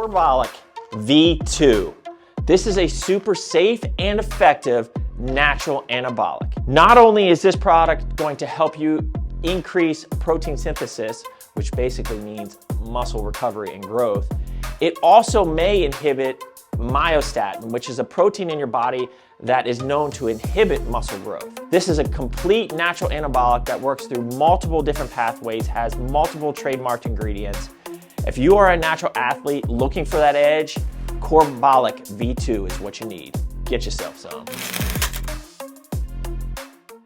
Corbolic V2. This is a super safe and effective natural anabolic. Not only is this product going to help you increase protein synthesis, which basically means muscle recovery and growth, it also may inhibit myostatin, which is a protein in your body that is known to inhibit muscle growth. This is a complete natural anabolic that works through multiple different pathways, has multiple trademarked ingredients. If you are a natural athlete looking for that edge, Corbolic V2 is what you need. Get yourself some.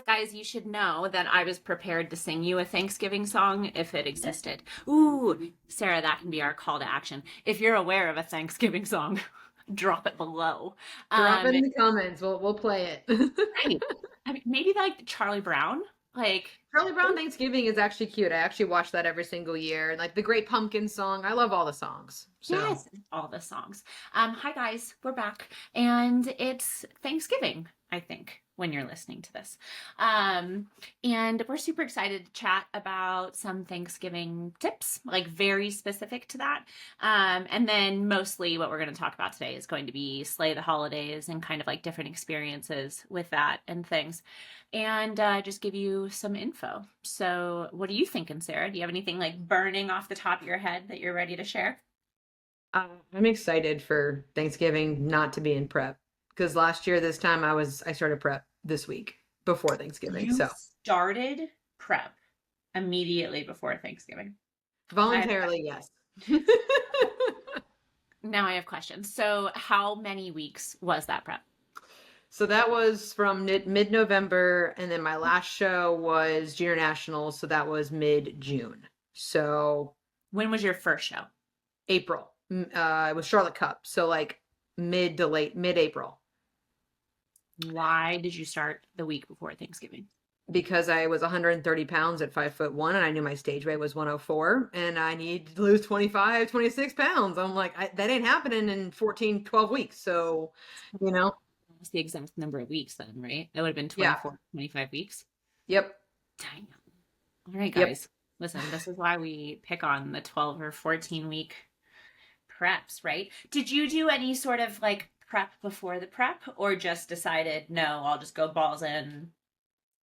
Guys, you should know that I was prepared to sing you a Thanksgiving song if it existed. Ooh, Sarah, that can be our call to action. If you're aware of a Thanksgiving song, drop it below. Drop it in the comments. We'll play it. Right. I mean, maybe like Charlie Brown. Like Charlie Brown Thanksgiving is actually cute. I actually watch that every single year. Like the Great Pumpkin song. I love all the songs. So. Yes, all the songs. Hi guys, we're back, and it's Thanksgiving, I think, when you're listening to this. And we're super excited to chat about some Thanksgiving tips, like very specific to that. And then mostly what we're going to talk about today is going to be slay the holidays and kind of like different experiences with that and things. And just give you some info. So what are you thinking, Sarah? Do you have anything like burning off the top of your head that you're ready to share? I'm excited for Thanksgiving not to be in prep, because last year this time I started prep this week before Thanksgiving. You so started prep immediately before Thanksgiving. Voluntarily, yes. Now I have questions. So how many weeks was that prep? So that was from mid-November, and then my last show was Junior Nationals, so that was mid-June. So when was your first show? April. It was Charlotte Cup, so like mid-April. Why did you start the week before Thanksgiving? Because I was 130 pounds at 5'1", and I knew my stage weight was 104, and I needed to lose 26 pounds. I'm like, that ain't happening in 12 weeks. So, you know. That's the exact number of weeks then, right? That would have been 24, 25 weeks. Yep. Dang. All right, guys. Yep. Listen, this is why we pick on the 12 or 14 week preps, right? Did you do any sort of like prep before the prep, or just decided, no, I'll just go balls in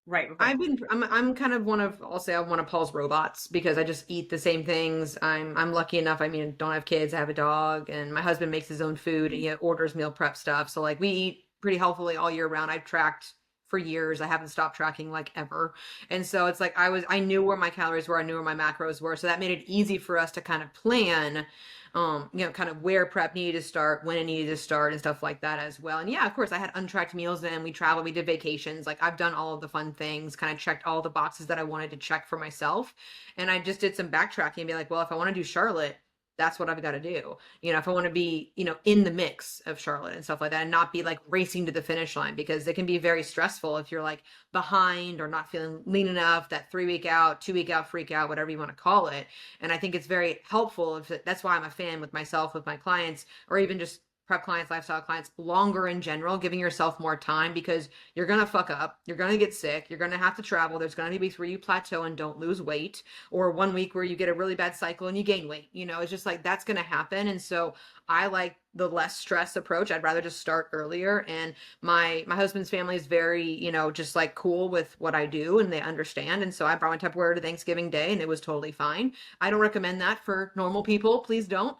right before? I'm kind of I'll say I'm one of Paul's robots, because I just eat the same things. I'm lucky enough. I mean, don't have kids, I have a dog, and my husband makes his own food and he orders meal prep stuff. So like we eat pretty healthily all year round. I've tracked for years. I haven't stopped tracking like ever. And so it's like I knew where my calories were, I knew where my macros were. So that made it easy for us to kind of plan kind of where prep needed to start, when it needed to start, and stuff like that as well. And yeah, of course, I had untracked meals, and we traveled, we did vacations. Like I've done all of the fun things, kind of checked all the boxes that I wanted to check for myself. And I just did some backtracking and be like, well, if I want to do Charlotte, that's what I've got to do. If I want to be, in the mix of Charlotte and stuff like that, and not be like racing to the finish line, because it can be very stressful if you're like behind or not feeling lean enough, that 3-week out, 2-week out, freak out, whatever you want to call it. And I think it's very helpful. That's why I'm a fan with myself, with my clients, or even just prep clients, lifestyle clients, longer in general, giving yourself more time, because you're going to fuck up. You're going to get sick. You're going to have to travel. There's going to be weeks where you plateau and don't lose weight, or 1 week where you get a really bad cycle and you gain weight. It's just like, that's going to happen. And so I like the less stress approach. I'd rather just start earlier. And my husband's family is very, just like cool with what I do, and they understand. And so I brought my Tupperware to Thanksgiving Day, and it was totally fine. I don't recommend that for normal people. Please don't.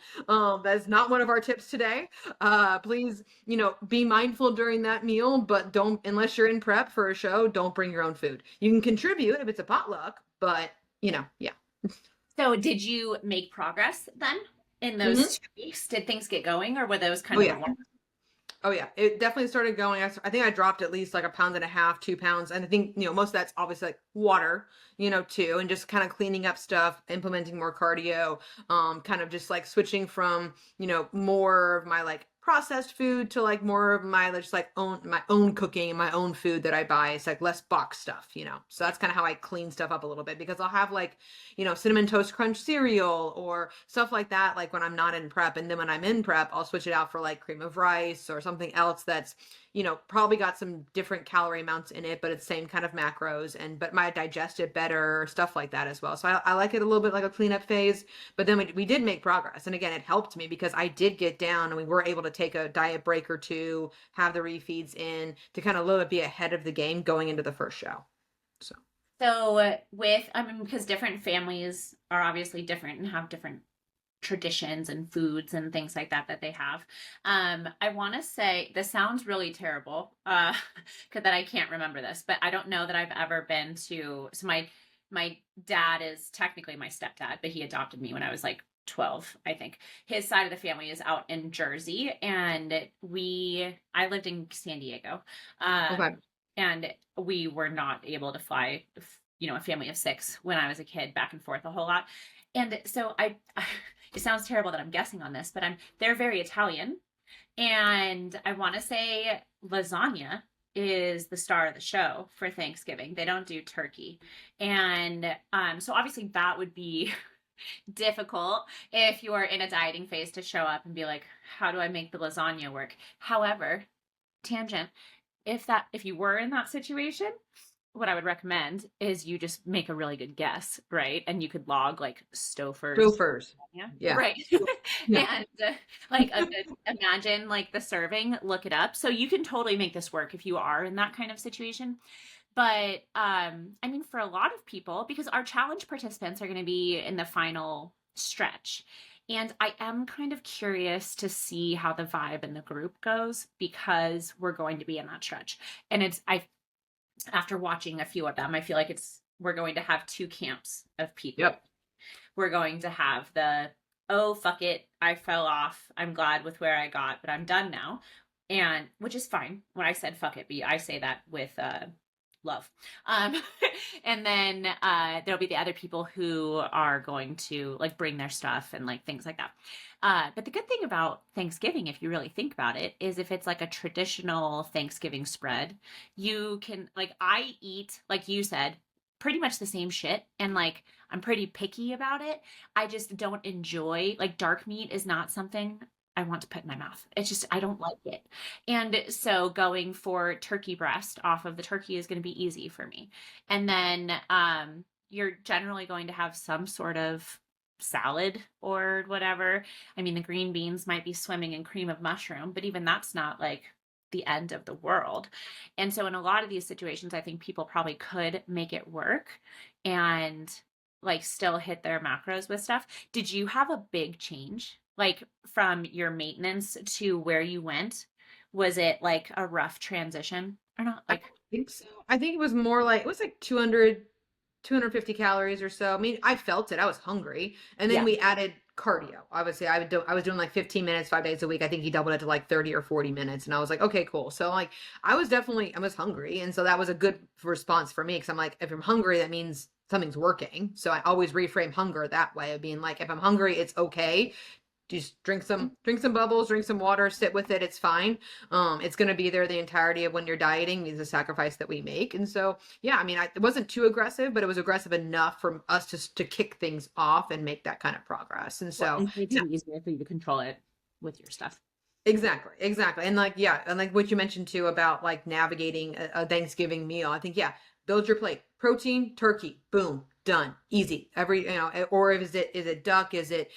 That's not one of our tips today. Please, be mindful during that meal, but don't, unless you're in prep for a show, don't bring your own food. You can contribute if it's a potluck, but yeah. So did you make progress then? In those 2 weeks, did things get going, or were those kind of? Oh yeah, it definitely started going. I think I dropped at least like 1.5 pounds, 2 pounds, and I think most of that's obviously like water, too, and just kind of cleaning up stuff, implementing more cardio, kind of just like switching from more of my like processed food to like more of my just like my own cooking and my own food that I buy. It's like less box stuff, so that's kind of how I clean stuff up a little bit, because I'll have like Cinnamon Toast Crunch cereal or stuff like that, like when I'm not in prep. And then when I'm in prep, I'll switch it out for like cream of rice or something else that's probably got some different calorie amounts in it, but it's same kind of macros but might digest it better, stuff like that as well. So I like it a little bit like a cleanup phase, but then we did make progress. And again, it helped me because I did get down and we were able to take a diet break or two, have the refeeds in to kind of a little bit be ahead of the game going into the first show. So because different families are obviously different and have different traditions and foods and things like that they have. I want to say this sounds really terrible, because that I can't remember this, but I don't know that I've ever been to. So my dad is technically my stepdad, but he adopted me when I was like 12, I think. His side of the family is out in Jersey, and I lived in San Diego. Okay. And we were not able to fly, a family of 6 when I was a kid, back and forth a whole lot. And so it sounds terrible that I'm guessing on this, but they're very Italian. And I want to say lasagna is the star of the show for Thanksgiving. They don't do turkey. And so obviously that would be difficult if you're in a dieting phase to show up and be like, how do I make the lasagna work? However, tangent, if you were in that situation, what I would recommend is you just make a really good guess, right? And you could log like Stouffer's. Yeah. Right. Yeah. And imagine like the serving, look it up. So you can totally make this work if you are in that kind of situation. But for a lot of people, because our challenge participants are going to be in the final stretch. And I am kind of curious to see how the vibe in the group goes, because we're going to be in that stretch. And after watching a few of them, I feel like we're going to have 2 camps of people. Yep. We're going to have oh, fuck it, I fell off. I'm glad with where I got, but I'm done now. And which is fine. When I said fuck it, I say that with love. And then there'll be the other people who are going to like bring their stuff and like things like that. But the good thing about Thanksgiving, if you really think about it, is if it's like a traditional Thanksgiving spread, you can I eat, like you said, pretty much the same shit. And like, I'm pretty picky about it. I just don't enjoy, like, dark meat is not something I want to put in my mouth. It's just, I don't like it. And so going for turkey breast off of the turkey is going to be easy for me. And then you're generally going to have some sort of salad or whatever. The green beans might be swimming in cream of mushroom, but even that's not like the end of the world. And so in a lot of these situations, I think people probably could make it work and like still hit their macros with stuff. Did you have a big change? Like from your maintenance to where you went? Was it like a rough transition or not? I think so. I think it was more like, it was like 250 calories or so. I felt it. I was hungry. And then we added cardio. Obviously, I was doing like 15 minutes, 5 days a week. I think he doubled it to like 30 or 40 minutes. And I was like, okay, cool. So like, I was hungry. And so that was a good response for me. Cause I'm like, if I'm hungry, that means something's working. So I always reframe hunger that way of being like, if I'm hungry, it's okay. Just drink some bubbles, drink some water, sit with it. It's fine. It's going to be there the entirety of when you're dieting. It's a sacrifice that we make. And so, yeah, it wasn't too aggressive, but it was aggressive enough for us to kick things off and make that kind of progress. And so it makes it easier for you to control it with your stuff. Exactly. And like, yeah. And like what you mentioned too about like navigating a Thanksgiving meal, I think, yeah, build your plate, protein, turkey, boom, done, easy. Or is it duck? Is it,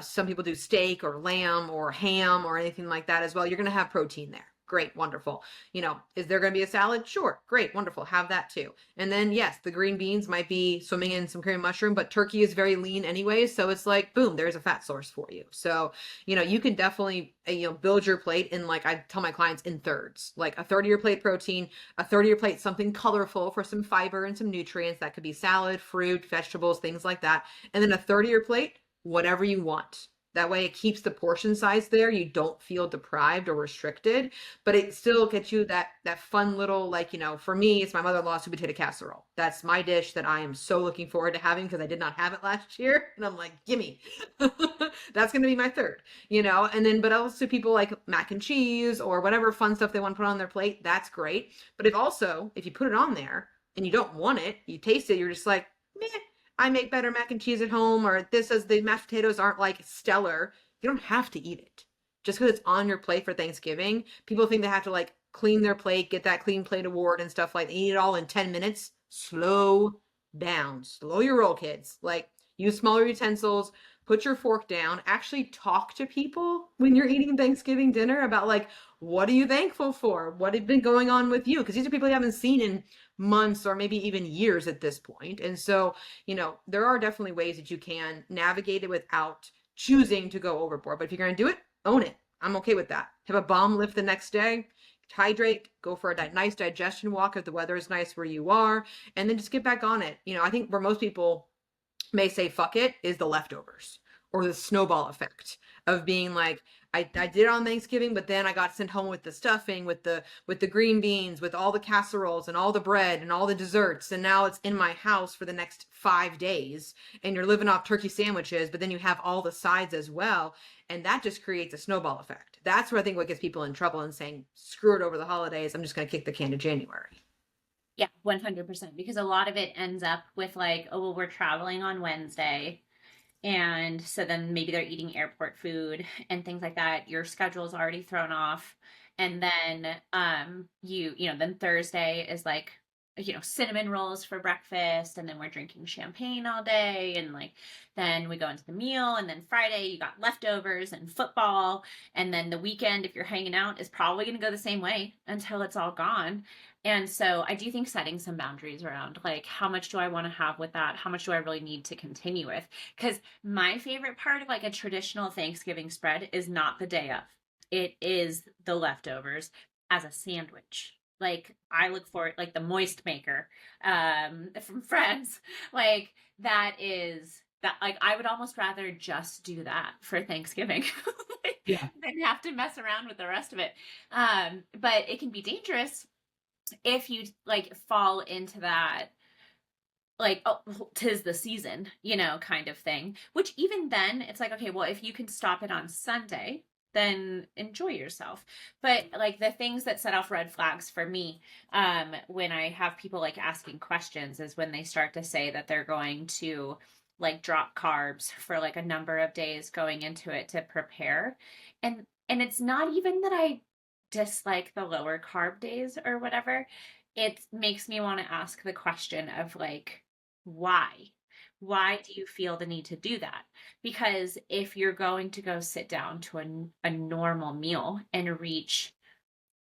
some people do steak or lamb or ham or anything like that as well. You're going to have protein there. Great. Wonderful. Is there going to be a salad? Sure. Great. Wonderful. Have that too. And then yes, the green beans might be swimming in some cream of mushroom, but turkey is very lean anyway. So it's like, boom, there's a fat source for you. So, you can definitely, build your plate in, like I tell my clients, in thirds, like a third of your plate protein, a third of your plate, something colorful for some fiber and some nutrients. That could be salad, fruit, vegetables, things like that. And then a third of your plate, whatever you want. That way it keeps the portion size there. You don't feel deprived or restricted, but it still gets you that fun little, like, for me, it's my mother-in-law's sweet potato casserole. That's my dish that I am so looking forward to having because I did not have it last year. And I'm like, gimme. That's going to be my third, and then, but also people like mac and cheese or whatever fun stuff they want to put on their plate. That's great. But if you put it on there and you don't want it, you taste it, you're just like, meh. I make better mac and cheese at home, or this as the mashed potatoes aren't like stellar. You don't have to eat it just because it's on your plate for Thanksgiving. People think they have to like clean their plate, get that clean plate award and stuff like that. Eat it all in 10 minutes. Slow down. Slow your roll, kids. Like, use smaller utensils, put your fork down, actually talk to people when you're eating Thanksgiving dinner about like, what are you thankful for? What has been going on with you? Because these are people you haven't seen in months or maybe even years at this point. And so, there are definitely ways that you can navigate it without choosing to go overboard. But if you're going to do it, own it. I'm okay with that. Have a bomb lift the next day, hydrate, go for a nice digestion walk if the weather is nice where you are, and then just get back on it. I think where most people may say fuck it is the leftovers or the snowball effect of being like, I did it on Thanksgiving, but then I got sent home with the stuffing, with the green beans, with all the casseroles and all the bread and all the desserts, and now it's in my house for the next 5 days, and you're living off turkey sandwiches, but then you have all the sides as well, and that just creates a snowball effect. That's where I think what gets people in trouble and saying, screw it over the holidays, I'm just going to kick the can to January. Yeah, 100%. Because a lot of it ends up with like, oh, well, we're traveling on Wednesday. And so then maybe they're eating airport food and things like that. Your schedule's already thrown off. And then then Thursday is like, cinnamon rolls for breakfast, and then we're drinking champagne all day, and like then we go into the meal, and then Friday you got leftovers and football, and then the weekend, if you're hanging out, is probably going to go the same way until it's all gone. And so I do think setting some boundaries around like, how much do I want to have with that? How much do I really need to continue with? Because my favorite part of like a traditional Thanksgiving spread is not the day of. It is the leftovers as a sandwich. Like, I look for it, like the moist maker from Friends. Like, that is that, like, I would almost rather just do that for Thanksgiving Yeah. than have to mess around with the rest of it. But it can be dangerous if you like fall into that, like, oh, 'tis the season, kind of thing. Which even then, it's like, okay, well, if you can stop it on Sunday, then enjoy yourself. But like the things that set off red flags for me, when I have people like asking questions, is when they start to say that they're going to like drop carbs for like a number of days going into it to prepare. And it's not even that I dislike the lower carb days or whatever. It makes me want to ask the question of like, why? Why do you feel the need to do that? Because if you're going to go sit down to a normal meal and reach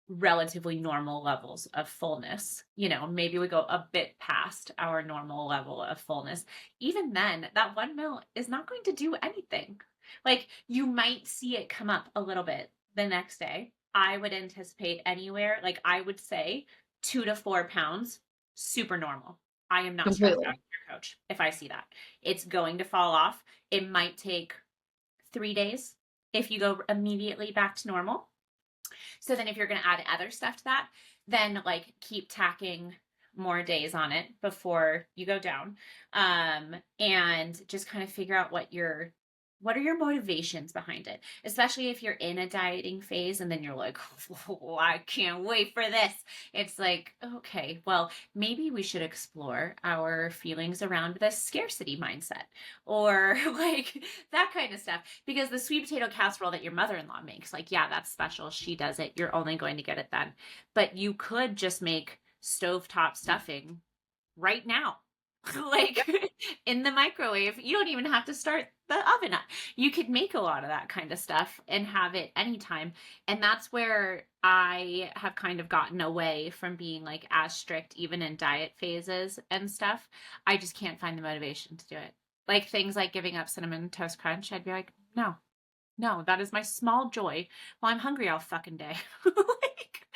relatively normal levels of fullness, maybe we go a bit past our normal level of fullness, even then, that one meal is not going to do anything. Like, you might see it come up a little bit the next day. I would anticipate anywhere, like I would say 2 to 4 pounds, super normal. I am not stressed out your coach if I see that. It's going to fall off. It might take 3 days if you go immediately back to normal. So then if you're going to add other stuff to that, then like keep tacking more days on it before you go down. And just kind of figure out what are your motivations behind it? Especially if you're in a dieting phase and then you're like, oh, I can't wait for this. It's like, okay, well, maybe we should explore our feelings around the scarcity mindset or like that kind of stuff. Because the sweet potato casserole that your mother-in-law makes, like, yeah, that's special. She does it. You're only going to get it then. But you could just make stovetop stuffing right now. Like in the microwave. You don't even have to start the oven up. You could make a lot of that kind of stuff and have it anytime. And that's where I have kind of gotten away from being like as strict, even in diet phases and stuff. I just can't find the motivation to do it. Like things like giving up Cinnamon Toast Crunch, I'd be like, no, that is my small joy. Well, I'm hungry all fucking day. Like,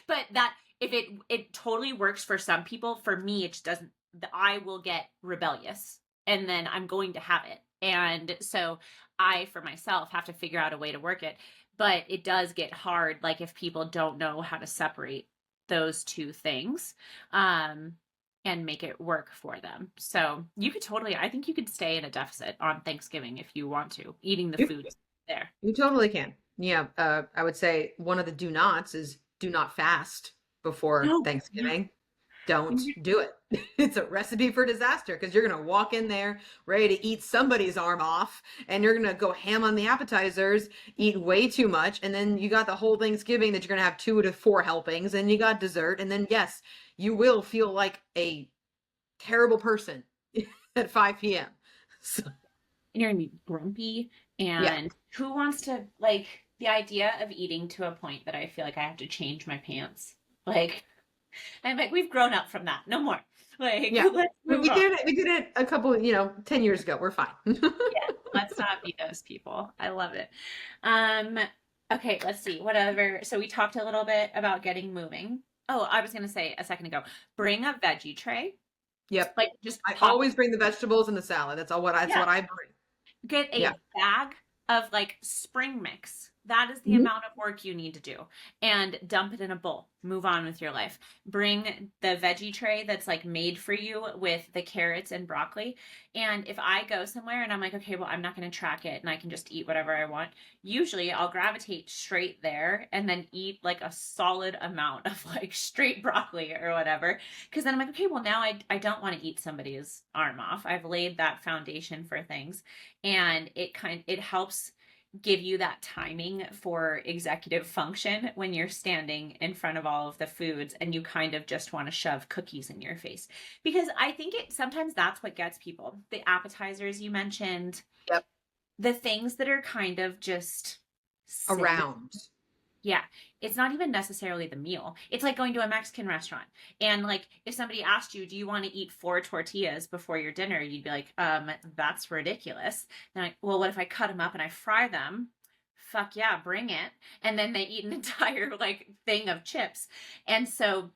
but that if it totally works for some people, for me, it just doesn't. I will get rebellious and then I'm going to have it. And so I, for myself, have to figure out a way to work it. But it does get hard, like if people don't know how to separate those two things and make it work for them. So you could I think you could stay in a deficit on Thanksgiving if you want to, eating the food there. You totally can. Yeah. I would say one of the do nots is do not fast before Thanksgiving. don't do it. It's a recipe for disaster because you're going to walk in there ready to eat somebody's arm off and you're going to go ham on the appetizers, eat way too much. And then you got the whole Thanksgiving that you're going to have 2 to 4 helpings and you got dessert. And then, yes, you will feel like a terrible person at 5 p.m. So, And you're gonna be grumpy. And yeah. who wants to, like, the idea of eating to a point that I feel like I have to change my pants. Like, I'm like, we've grown up from that. No more. Like, Yeah. let's move We on. did it a couple, 10 years ago. We're fine. Yeah, let's not be those people. I love it. Okay, let's see. Whatever. So we talked a little bit about getting moving. Oh, I was gonna say a second ago, bring a veggie tray. Yep. Like, just I pop. always bring the vegetables and the salad. That's what I bring. Get a Yeah. bag of like spring mix. That is the Mhm. amount of work you need to do. And dump it in a bowl. Move on with your life. Bring the veggie tray that's like made for you with the carrots and broccoli. And if I go somewhere and I'm like, okay, well, I'm not going to track it and I can just eat whatever I want, usually I'll gravitate straight there and then eat like a solid amount of like straight broccoli or whatever. Because then I'm like, okay, well, now I don't want to eat somebody's arm off. I've laid that foundation for things. And it helps give you that timing for executive function when you're standing in front of all of the foods and you kind of just want to shove cookies in your face. Because I think sometimes that's what gets people. The appetizers you mentioned. Yep. The things that are kind of just Around. Yeah, it's not even necessarily the meal. It's like going to a Mexican restaurant. And like if somebody asked you, do you want to eat 4 tortillas before your dinner? You'd be like, that's ridiculous. And like, well, what if I cut them up and I fry them? Fuck yeah, bring it. And then they eat an entire like thing of chips. And so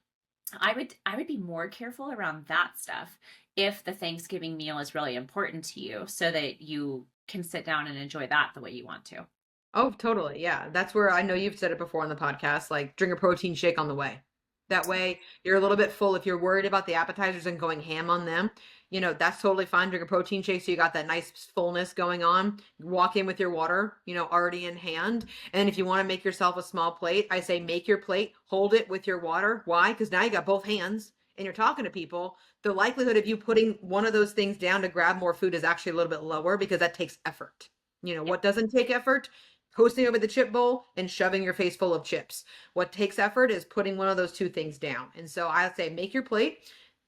I would be more careful around that stuff if the Thanksgiving meal is really important to you so that you can sit down and enjoy that the way you want to. Oh, totally. Yeah. That's where I know you've said it before on the podcast, like drink a protein shake on the way. That way you're a little bit full. If you're worried about the appetizers and going ham on them, that's totally fine. Drink a protein shake. So you got that nice fullness going on. Walk in with your water, already in hand. And if you want to make yourself a small plate, I say make your plate, hold it with your water. Why? Because now you got both hands and you're talking to people. The likelihood of you putting one of those things down to grab more food is actually a little bit lower because that takes effort. What doesn't take effort? Toasting over the chip bowl and shoving your face full of chips. What takes effort is putting one of those 2 things down. And so I say make your plate,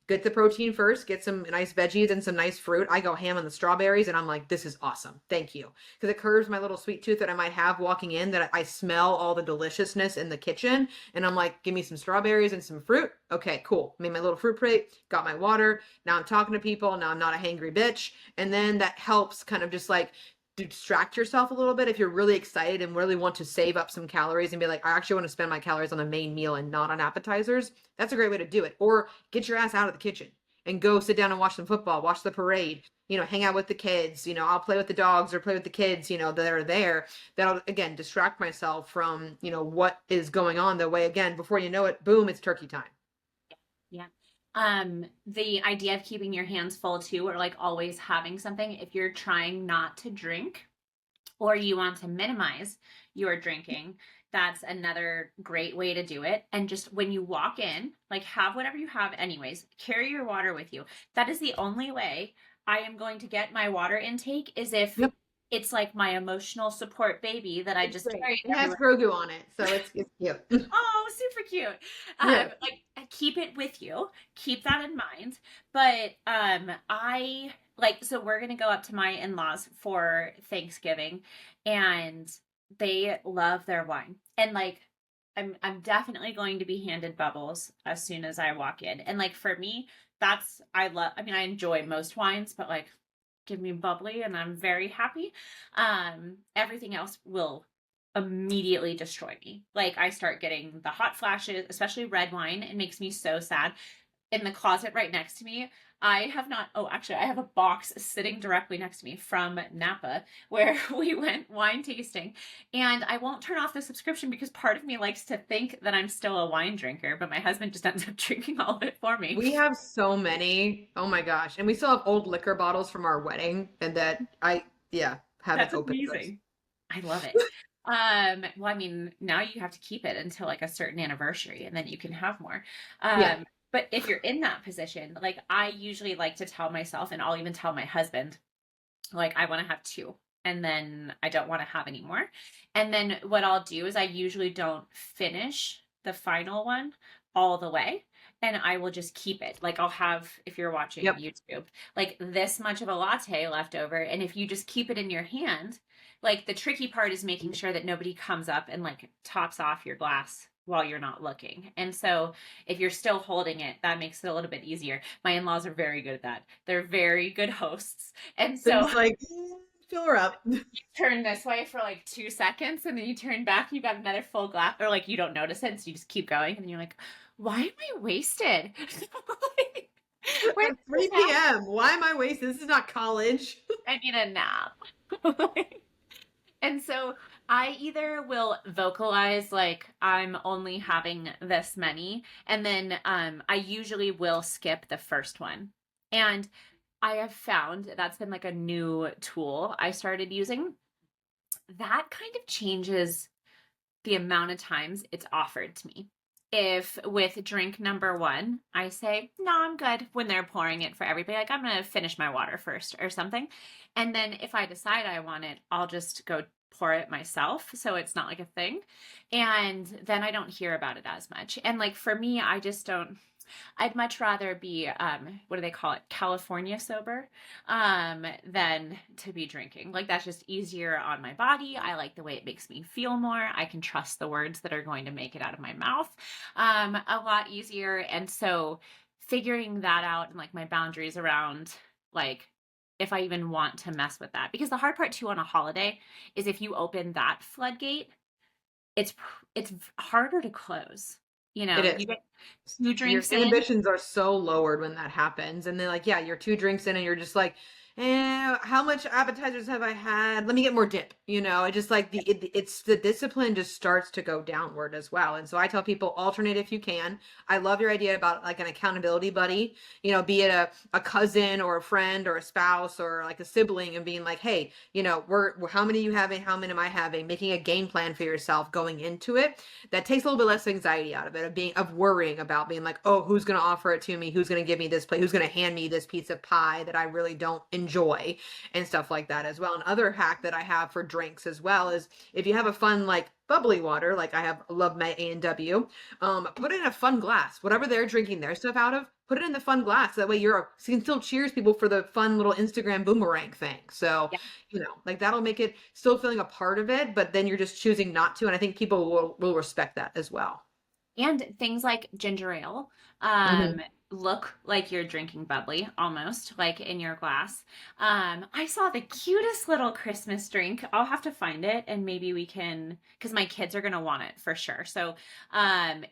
get the protein first, get some nice veggies and some nice fruit. I go ham on the strawberries and I'm like, this is awesome. Thank you. Because it curbs my little sweet tooth that I might have walking in, that I smell all the deliciousness in the kitchen. And I'm like, give me some strawberries and some fruit. Okay, cool. Made my little fruit plate, got my water. Now I'm talking to people. Now I'm not a hangry bitch. And then that helps kind of just like distract yourself a little bit if you're really excited and really want to save up some calories and be like, I actually want to spend my calories on the main meal and not on appetizers. That's a great way to do it. Or get your ass out of the kitchen and go sit down and watch some football, watch the parade, hang out with the kids. I'll play with the dogs or play with the kids, that are there. That'll, again, distract myself from, what is going on. The way, again, before you know it, boom, it's turkey time. Yeah. The idea of keeping your hands full too, or like always having something, if you're trying not to drink or you want to minimize your drinking, that's another great way to do it. And just when you walk in, like have whatever you have anyways, carry your water with you. That is the only way I am going to get my water intake is if it's like my emotional support baby that I just carry. It has Grogu on it, so it's cute. Oh, super cute. Like keep it with you. Keep that in mind. But I like, so we're gonna go up to my in-laws for Thanksgiving and they love their wine. And like I'm definitely going to be handed bubbles as soon as I walk in. And like for me, I enjoy most wines, but like give me bubbly and I'm very happy. Everything else will immediately destroy me. Like I start getting the hot flashes, especially red wine. It makes me so sad. In the closet right next to me, I have a box sitting directly next to me from Napa where we went wine tasting, and I won't turn off the subscription because part of me likes to think that I'm still a wine drinker, but my husband just ends up drinking all of it for me. We have so many. Oh my gosh. And we still have old liquor bottles from our wedding and that haven't opened amazing. Those. I love it. Well, I mean, now you have to keep it until like a certain anniversary and then you can have more. But if you're in that position, like I usually like to tell myself, and I'll even tell my husband, like I want to have two and then I don't want to have any more. And then what I'll do is I usually don't finish the final one all the way. And I will just keep it. Like I'll have, if you're watching Yep. YouTube, like this much of a latte left over. And if you just keep it in your hand, like the tricky part is making sure that nobody comes up and like tops off your glass while you're not looking. And so if you're still holding it, that makes it a little bit easier. My in-laws are very good at that. They're very good hosts. And They're so just like, fill her up. turn this way for like 2 seconds and then you turn back, you got another full glass, or like you don't notice it, so you just keep going, and then you're like, why am I wasted? Like, where At 3 p.m. Why am I wasting? This is not college. I need a nap. And so I either will vocalize like I'm only having this many, and then I usually will skip the first one. And I have found that's been like a new tool I started using. That kind of changes the amount of times it's offered to me. If with drink number one, I say, no, I'm good when they're pouring it for everybody, like I'm going to finish my water first or something. And then if I decide I want it, I'll just go pour it myself. So it's not like a thing. And then I don't hear about it as much. And like for me, I just don't. I'd much rather be, what do they call it? California sober, than to be drinking. Like that's just easier on my body. I like the way it makes me feel more. I can trust the words that are going to make it out of my mouth, a lot easier. And so figuring that out and like my boundaries around, like, if I even want to mess with that, because the hard part too on a holiday is if you open that floodgate, it's harder to close. You know, It is. you get two Your drinks in. inhibitions are so lowered when that happens. And then like, yeah, you're 2 drinks in and you're just like, how much appetizers have I had? Let me get more dip. It just like it's the discipline just starts to go downward as well. And so I tell people alternate if you can. I love your idea about like an accountability buddy, be it a cousin or a friend or a spouse or like a sibling, and being like, hey, we're how many you having? How many am I having? Making a game plan for yourself going into it. That takes a little bit less anxiety out of it, of worrying about being like, oh, who's going to offer it to me? Who's going to give me this plate? Who's going to hand me this piece of pie that I really don't enjoy, and stuff like that as well. Another hack that I have for drinks as well is if you have a fun like bubbly water, like I love my A&W, put it in a fun glass. Whatever they're drinking their stuff out of, put it in the fun glass. That way you can still cheers people for the fun little Instagram boomerang thing. So, Yeah. like that'll make it still feeling a part of it, but then you're just choosing not to. And I think people will respect that as well. And things like ginger ale Mhm. look like you're drinking bubbly, almost like in your glass. I saw the cutest little Christmas drink. I'll have to find it and maybe we can, because my kids are going to want it for sure. So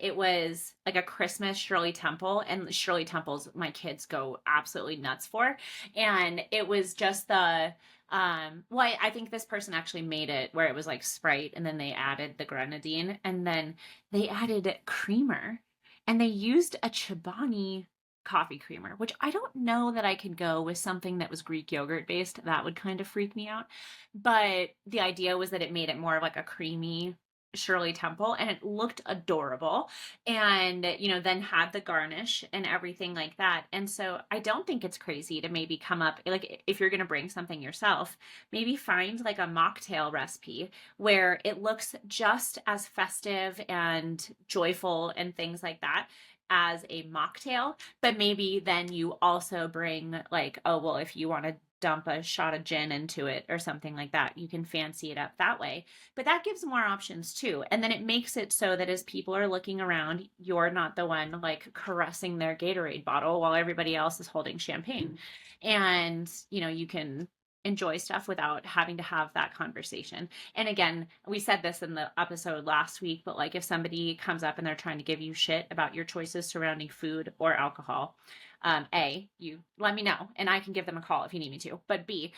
it was like a Christmas Shirley Temple, and Shirley Temples my kids go absolutely nuts for. And it was just well, I think this person actually made it where it was like Sprite and then they added the grenadine and then they added creamer and they used a Chobani coffee creamer, which I don't know that I could go with something that was Greek yogurt based. That would kind of freak me out. But the idea was that it made it more of like a creamy Shirley Temple, and it looked adorable, and then had the garnish and everything like that. And so I don't think it's crazy to maybe come up, like if you're going to bring something yourself, maybe find like a mocktail recipe where it looks just as festive and joyful and things like that as a mocktail, but maybe then you also bring like, oh well, if you want to dump a shot of gin into it or something like that, you can fancy it up that way. But that gives more options too. And then it makes it so that as people are looking around, you're not the one like caressing their Gatorade bottle while everybody else is holding champagne. And you can enjoy stuff without having to have that conversation. And again, we said this in the episode last week, but like if somebody comes up and they're trying to give you shit about your choices surrounding food or alcohol, A, you let me know and I can give them a call if you need me to. But B,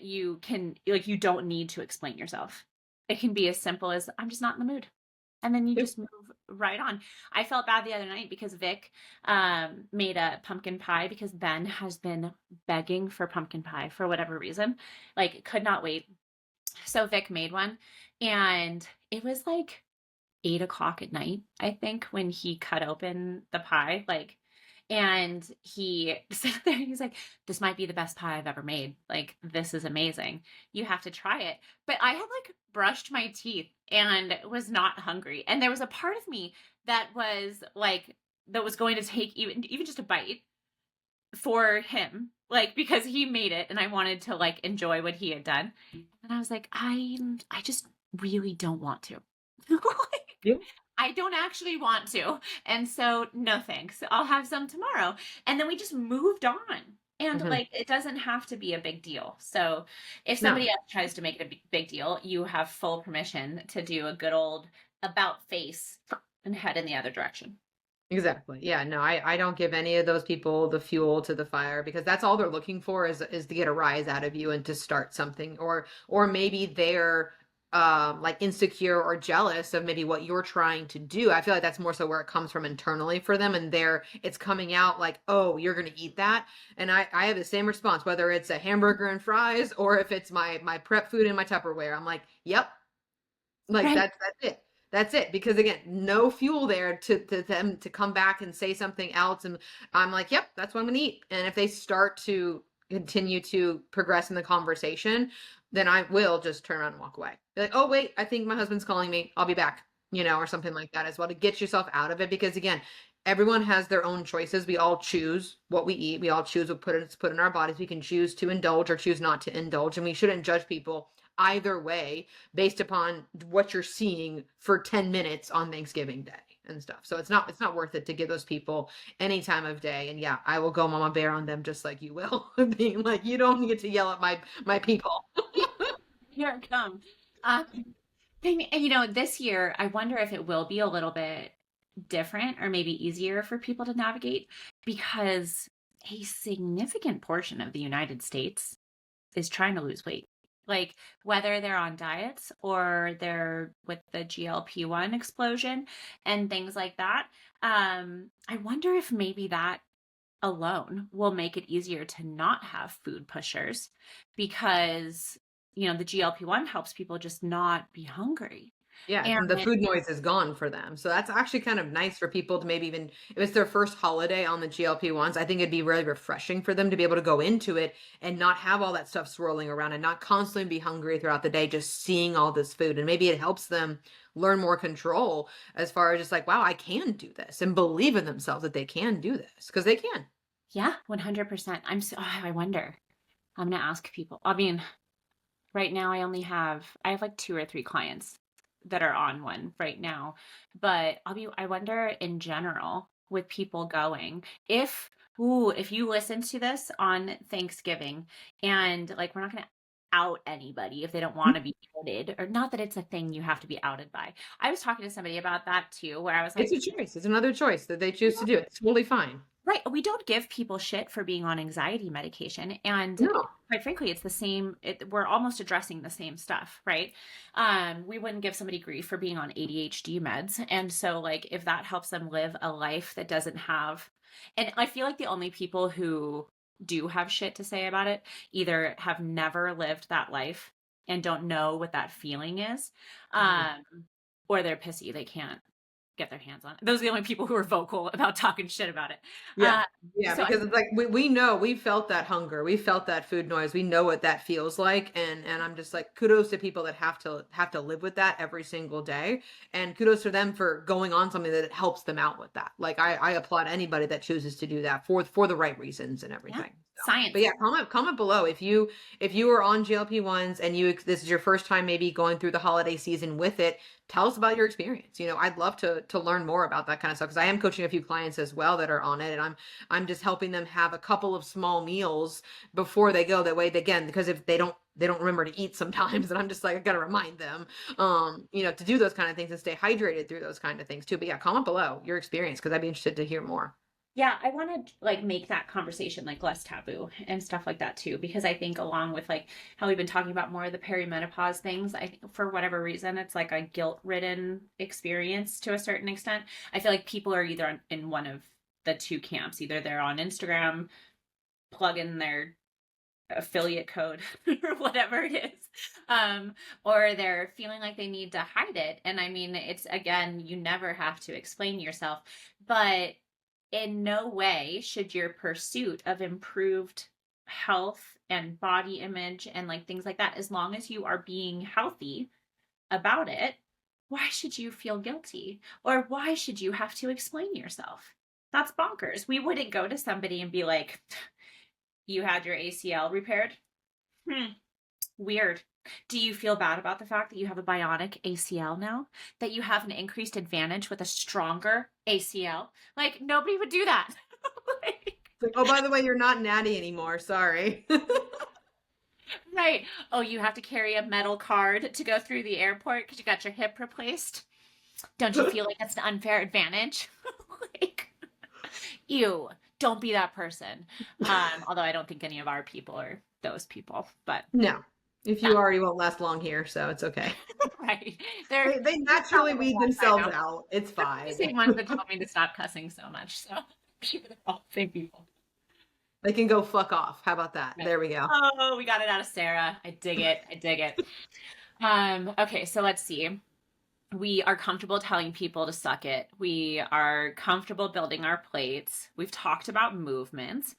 you can, like, you don't need to explain yourself. It can be as simple as I'm just not in the mood. And then you just move right on. I felt bad the other night because Vic made a pumpkin pie because Ben has been begging for pumpkin pie for whatever reason, like could not wait. So Vic made one and it was like 8 o'clock at night, I think, when he cut open the pie. Like, and he sat there, he's like, this might be the best pie I've ever made. Like, this is amazing. You have to try it. But I had like brushed my teeth and was not hungry. And there was a part of me that was like, that was going to take even just a bite for him, like, because he made it and I wanted to like enjoy what he had done. And I was like, I just really don't want to. Like, Yeah. I don't actually want to. And so, no thanks. I'll have some tomorrow. And then we just moved on. And Mhm. like, it doesn't have to be a big deal. So, if No. somebody else tries to make it a big deal, you have full permission to do a good old about face and head in the other direction. Exactly. Yeah, no, I don't give any of those people the fuel to the fire because that's all they're looking for is to get a rise out of you and to start something or maybe they're like insecure or jealous of maybe what you're trying to do. I feel like that's more so where it comes from internally for them and it's coming out like, "Oh, you're going to eat that." And I have the same response whether it's a hamburger and fries or if it's my prep food in my Tupperware. I'm like, "Yep, like Right. that's it. That's it. Because again, no fuel there to them to come back and say something else. And I'm like, yep, that's what I'm gonna eat. And if they start to continue to progress in the conversation, then I will just turn around and walk away. Be like, oh wait, I think my husband's calling me. I'll be back, or something like that as well to get yourself out of it. Because again, everyone has their own choices. We all choose what we eat. We all choose what put in our bodies. We can choose to indulge or choose not to indulge. And we shouldn't judge people either way based upon what you're seeing for 10 minutes on Thanksgiving Day and stuff. So it's not worth it to give those people any time of day. And yeah, I will go mama bear on them just like you will, being like, you don't need to yell at my people. Here it comes. Um, this year, I wonder if it will be a little bit different or maybe easier for people to navigate because a significant portion of the United States is trying to lose weight. Like whether they're on diets or they're with the GLP-1 explosion and things like that. I wonder if maybe that alone will make it easier to not have food pushers because, the GLP-1 helps people just not be hungry. Yes, And and the food noise is gone for them. So that's actually kind of nice for people to maybe even if it's their first holiday on the GLP-1s, I think it'd be really refreshing for them to be able to go into it and not have all that stuff swirling around and not constantly be hungry throughout the day, just seeing all this food. And maybe it helps them learn more control as far as just like, wow, I can do this and believe in themselves that they can do this because they can. yeah, 100%. I wonder. I'm going to ask people. I mean, right now I have like 2 or 3 clients that are on one right now. But I wonder in general with people going, if you listen to this on Thanksgiving and like we're not gonna out anybody if they don't want to be outed, or not that it's a thing you have to be outed by. I was talking to somebody about that too, where I was It's like, a choice. It's another choice that they choose to do. It's totally fine. right. We don't give people shit for being on anxiety medication. And No. quite frankly, it's the same. We're almost addressing the same stuff, right? We wouldn't give somebody grief for being on ADHD meds. And so, like, if that helps them live a life that doesn't have, and I feel like the only people who do have shit to say about it either have never lived that life and don't know what that feeling is, Mhm. um, or they're pissy. They can't get their hands on it. Those are the only people who are vocal about talking shit about it. Yeah. Uh, Yeah, so I, because it's like we know we felt that hunger, we felt that food noise, we know what that feels like, and I'm just like kudos to people that have to live with that every single day, and kudos to them for going on something that helps them out with that. Like I applaud anybody that chooses to do that for the right reasons and yeah, everything. So, but science. yeah, comment below if you are on GLP-1s and this is your first time maybe going through the holiday season with it. Tell us about your experience. I'd love to learn more about that kind of stuff because I am coaching a few clients as well that are on it, and I'm just helping them have a couple of small meals before they go. That way, again, because if they don't remember to eat sometimes, and I'm just like I gotta remind them, to do those kind of things and stay hydrated through those kind of things too. But yeah, comment below your experience because I'd be interested to hear more. Yeah, I want to like make that conversation like less taboo and stuff like that too, because I think along with like how we've been talking about more of the perimenopause things, I think for whatever reason it's like a guilt-ridden experience to a certain extent. I feel like people are either in one of the two camps. Either they're on Instagram plugging their affiliate code or whatever it is. Or they're feeling like they need to hide it. And I mean, it's again, you never have to explain yourself, but in no way should your pursuit of improved health and body image and like things like that, as long as you are being healthy about it, why should you feel guilty? Or why should you have to explain yourself? That's bonkers. We wouldn't go to somebody and be like, you had your ACL repaired? Weird. Do you feel bad about the fact that you have a bionic ACL now? That you have an increased advantage with a stronger ACL? Like, nobody would do that. Like, oh, by the way, you're not natty anymore. Sorry. Right. Oh, you have to carry a metal card to go through the airport because you got your hip replaced. Don't you feel like that's an unfair advantage? Like, ew, don't be that person. Although I don't think any of our people are those people, but No. If you are, you won't last long here, so it's okay. right. They naturally weed themselves out. It's fine. The same ones that told me to stop cussing so much. So all the same people. They can go fuck off. How about that? Right. There we go. Oh, we got it out of Sarah. I dig it. I dig it. Okay, so let's see. We are comfortable telling people to suck it. We are comfortable building our plates. We've talked about movements.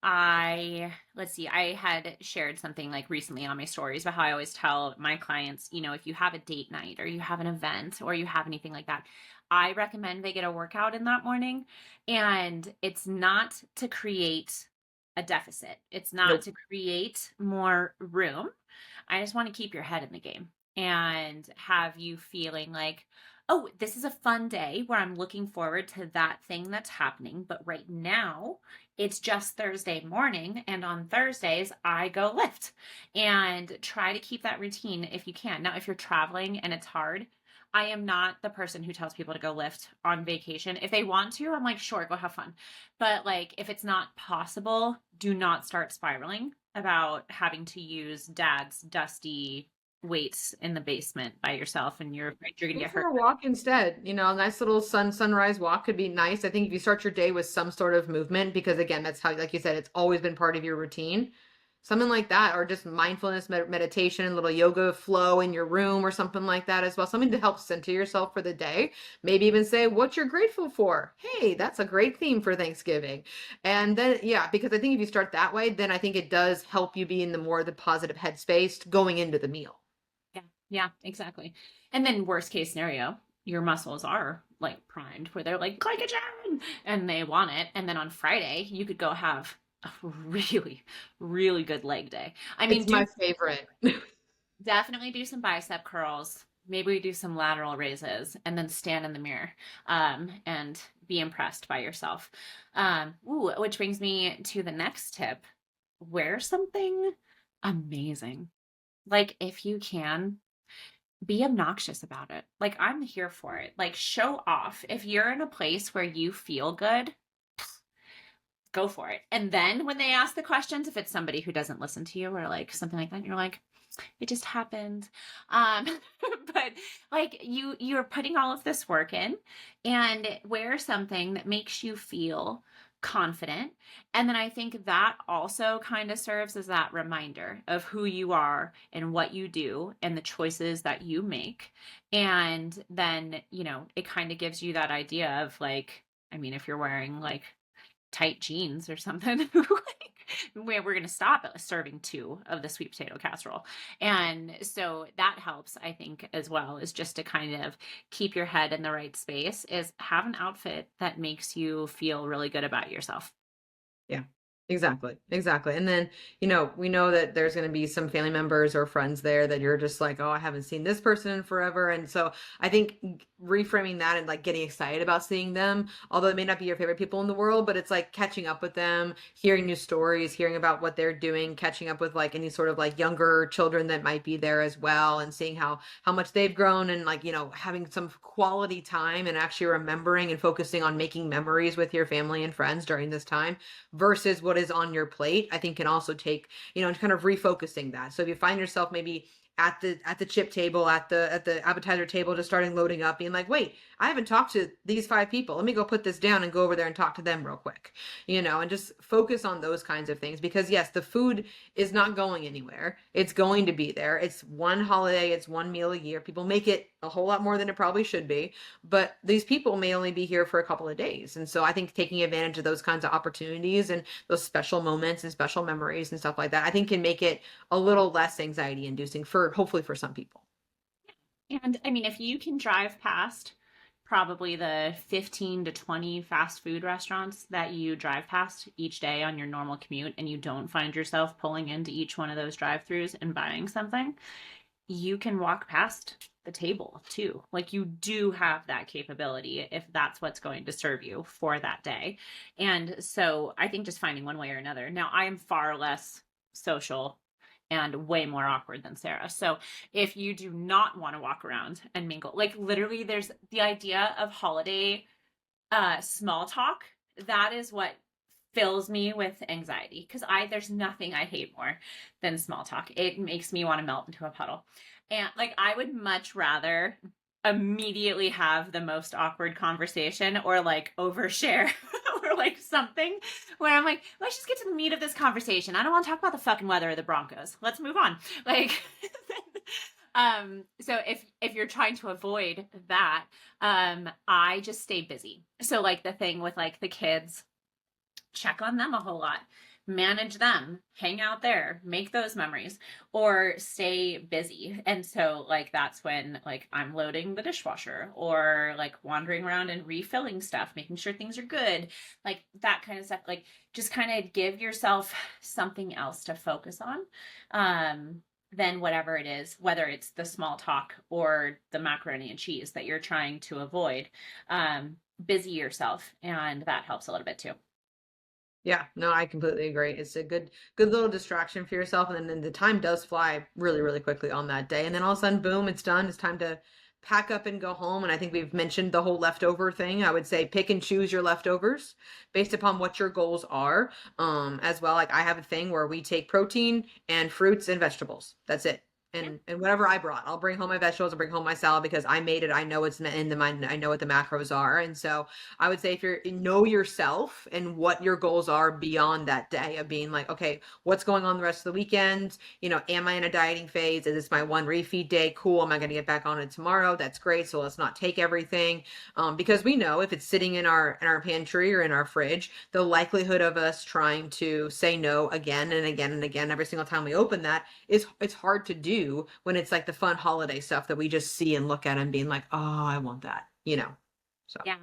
Let's see, I had shared something like recently on my stories about how I always tell my clients, you know, if you have a date night or you have an event or you have anything like that, I recommend they get a workout in that morning. And it's not to create a deficit. It's not to create more room. I just want to keep your head in the game and have you feeling like, oh, this is a fun day where I'm looking forward to that thing that's happening. But right now it's just Thursday morning. And on Thursdays, I go lift and try to keep that routine if you can. Now, if you're traveling and it's hard, I am not the person who tells people to go lift on vacation. If they want to, I'm like, sure, go have fun. But like, if it's not possible, do not start spiraling about having to use dad's dusty weights in the basement by yourself and you're afraid you're gonna get hurt. Go for a walk instead. You know, a nice little sunrise walk could be nice. I think if you start your day with some sort of movement, because again, that's how, like you said, it's always been part of your routine. Something like that, or just mindfulness meditation, little yoga flow in your room or something like that as well. Something to help center yourself for the day. Maybe even say what you're grateful for. Hey, that's a great theme for Thanksgiving. And then, yeah, because I think if you start that way, then I think it does help you be in the positive headspace going into the meal. Yeah, exactly. And then worst case scenario, your muscles are like primed where they're like glycogen and they want it. And then on Friday, you could go have a really, really good leg day. I mean, it's my favorite. Definitely do some bicep curls. Maybe we do some lateral raises and then stand in the mirror and be impressed by yourself. Which brings me to the next tip. Wear something amazing. Like if you can, be obnoxious about it. Like I'm here for it. Like show off. If you're in a place where you feel good, go for it. And then when they ask the questions, if it's somebody who doesn't listen to you or like something like that, you're like, it just happened. But like you're putting all of this work in and wear something that makes you feel confident. And then I think that also kind of serves as that reminder of who you are and what you do and the choices that you make. And then, you know, it kind of gives you that idea of like, I mean, if you're wearing like tight jeans or something, like, we're going to stop at serving 2 of the sweet potato casserole. And so that helps, I think, as well, is just to kind of keep your head in the right space, is have an outfit that makes you feel really good about yourself. Yeah. Exactly. And then, you know, we know that there's going to be some family members or friends there that you're just like, oh, I haven't seen this person in forever. And so I think reframing that and like getting excited about seeing them, although it may not be your favorite people in the world, but it's like catching up with them, hearing new stories, hearing about what they're doing, catching up with like any sort of like younger children that might be there as well, and seeing how much they've grown, and like, you know, having some quality time and actually remembering and focusing on making memories with your family and friends during this time versus what is on your plate, I think can also take, you know, kind of refocusing that. So if you find yourself maybe at the chip table, at the appetizer table, just starting loading up, being like, wait, I haven't talked to these 5 people. Let me go put this down and go over there and talk to them real quick, and just focus on those kinds of things, because yes, the food is not going anywhere. It's going to be there. It's one holiday, it's one meal a year. People make it a whole lot more than it probably should be, but these people may only be here for a couple of days. And so I think taking advantage of those kinds of opportunities and those special moments and special memories and stuff like that, I think can make it a little less anxiety inducing for hopefully for some people. And I mean, if you can drive past probably the 15 to 20 fast food restaurants that you drive past each day on your normal commute, and you don't find yourself pulling into each one of those drive-throughs and buying something, you can walk past the table too. Like, you do have that capability if that's what's going to serve you for that day. And so I think just finding one way or another. Now, I am far less social and way more awkward than Sarah. So if you do not want to walk around and mingle, like literally there's the idea of holiday small talk. That is what fills me with anxiety, because there's nothing I hate more than small talk. It makes me want to melt into a puddle. And like, I would much rather immediately have the most awkward conversation or like overshare or like something where I'm like, let's just get to the meat of this conversation. I don't want to talk about the fucking weather or the Broncos. Let's move on. Like, so if you're trying to avoid that, I just stay busy. So like the thing with like the kids, check on them a whole lot, manage them, hang out there, make those memories, or stay busy. And so like that's when like I'm loading the dishwasher or like wandering around and refilling stuff, making sure things are good, like that kind of stuff. Like just kind of give yourself something else to focus on, than whatever it is, whether it's the small talk or the macaroni and cheese that you're trying to avoid. Busy yourself, and that helps a little bit too. Yeah, no, I completely agree. It's a good little distraction for yourself. And then the time does fly really, really quickly on that day. And then all of a sudden, boom, it's done. It's time to pack up and go home. And I think we've mentioned the whole leftover thing. I would say pick and choose your leftovers based upon what your goals are. As well, like I have a thing where we take protein and fruits and vegetables. That's it. And whatever I brought, I'll bring home my vegetables, I'll bring home my salad because I made it. I know it's in the mind. I know what the macros are. And so I would say if you know yourself and what your goals are beyond that day of being like, okay, what's going on the rest of the weekend? Am I in a dieting phase? Is this my one refeed day? Cool. Am I going to get back on it tomorrow? That's great. So let's not take everything. Because we know if it's sitting in our pantry or in our fridge, the likelihood of us trying to say no again and again and again every single time we open that it's hard to do when it's like the fun holiday stuff that we just see and look at and being like, oh, I want that. So Yeah.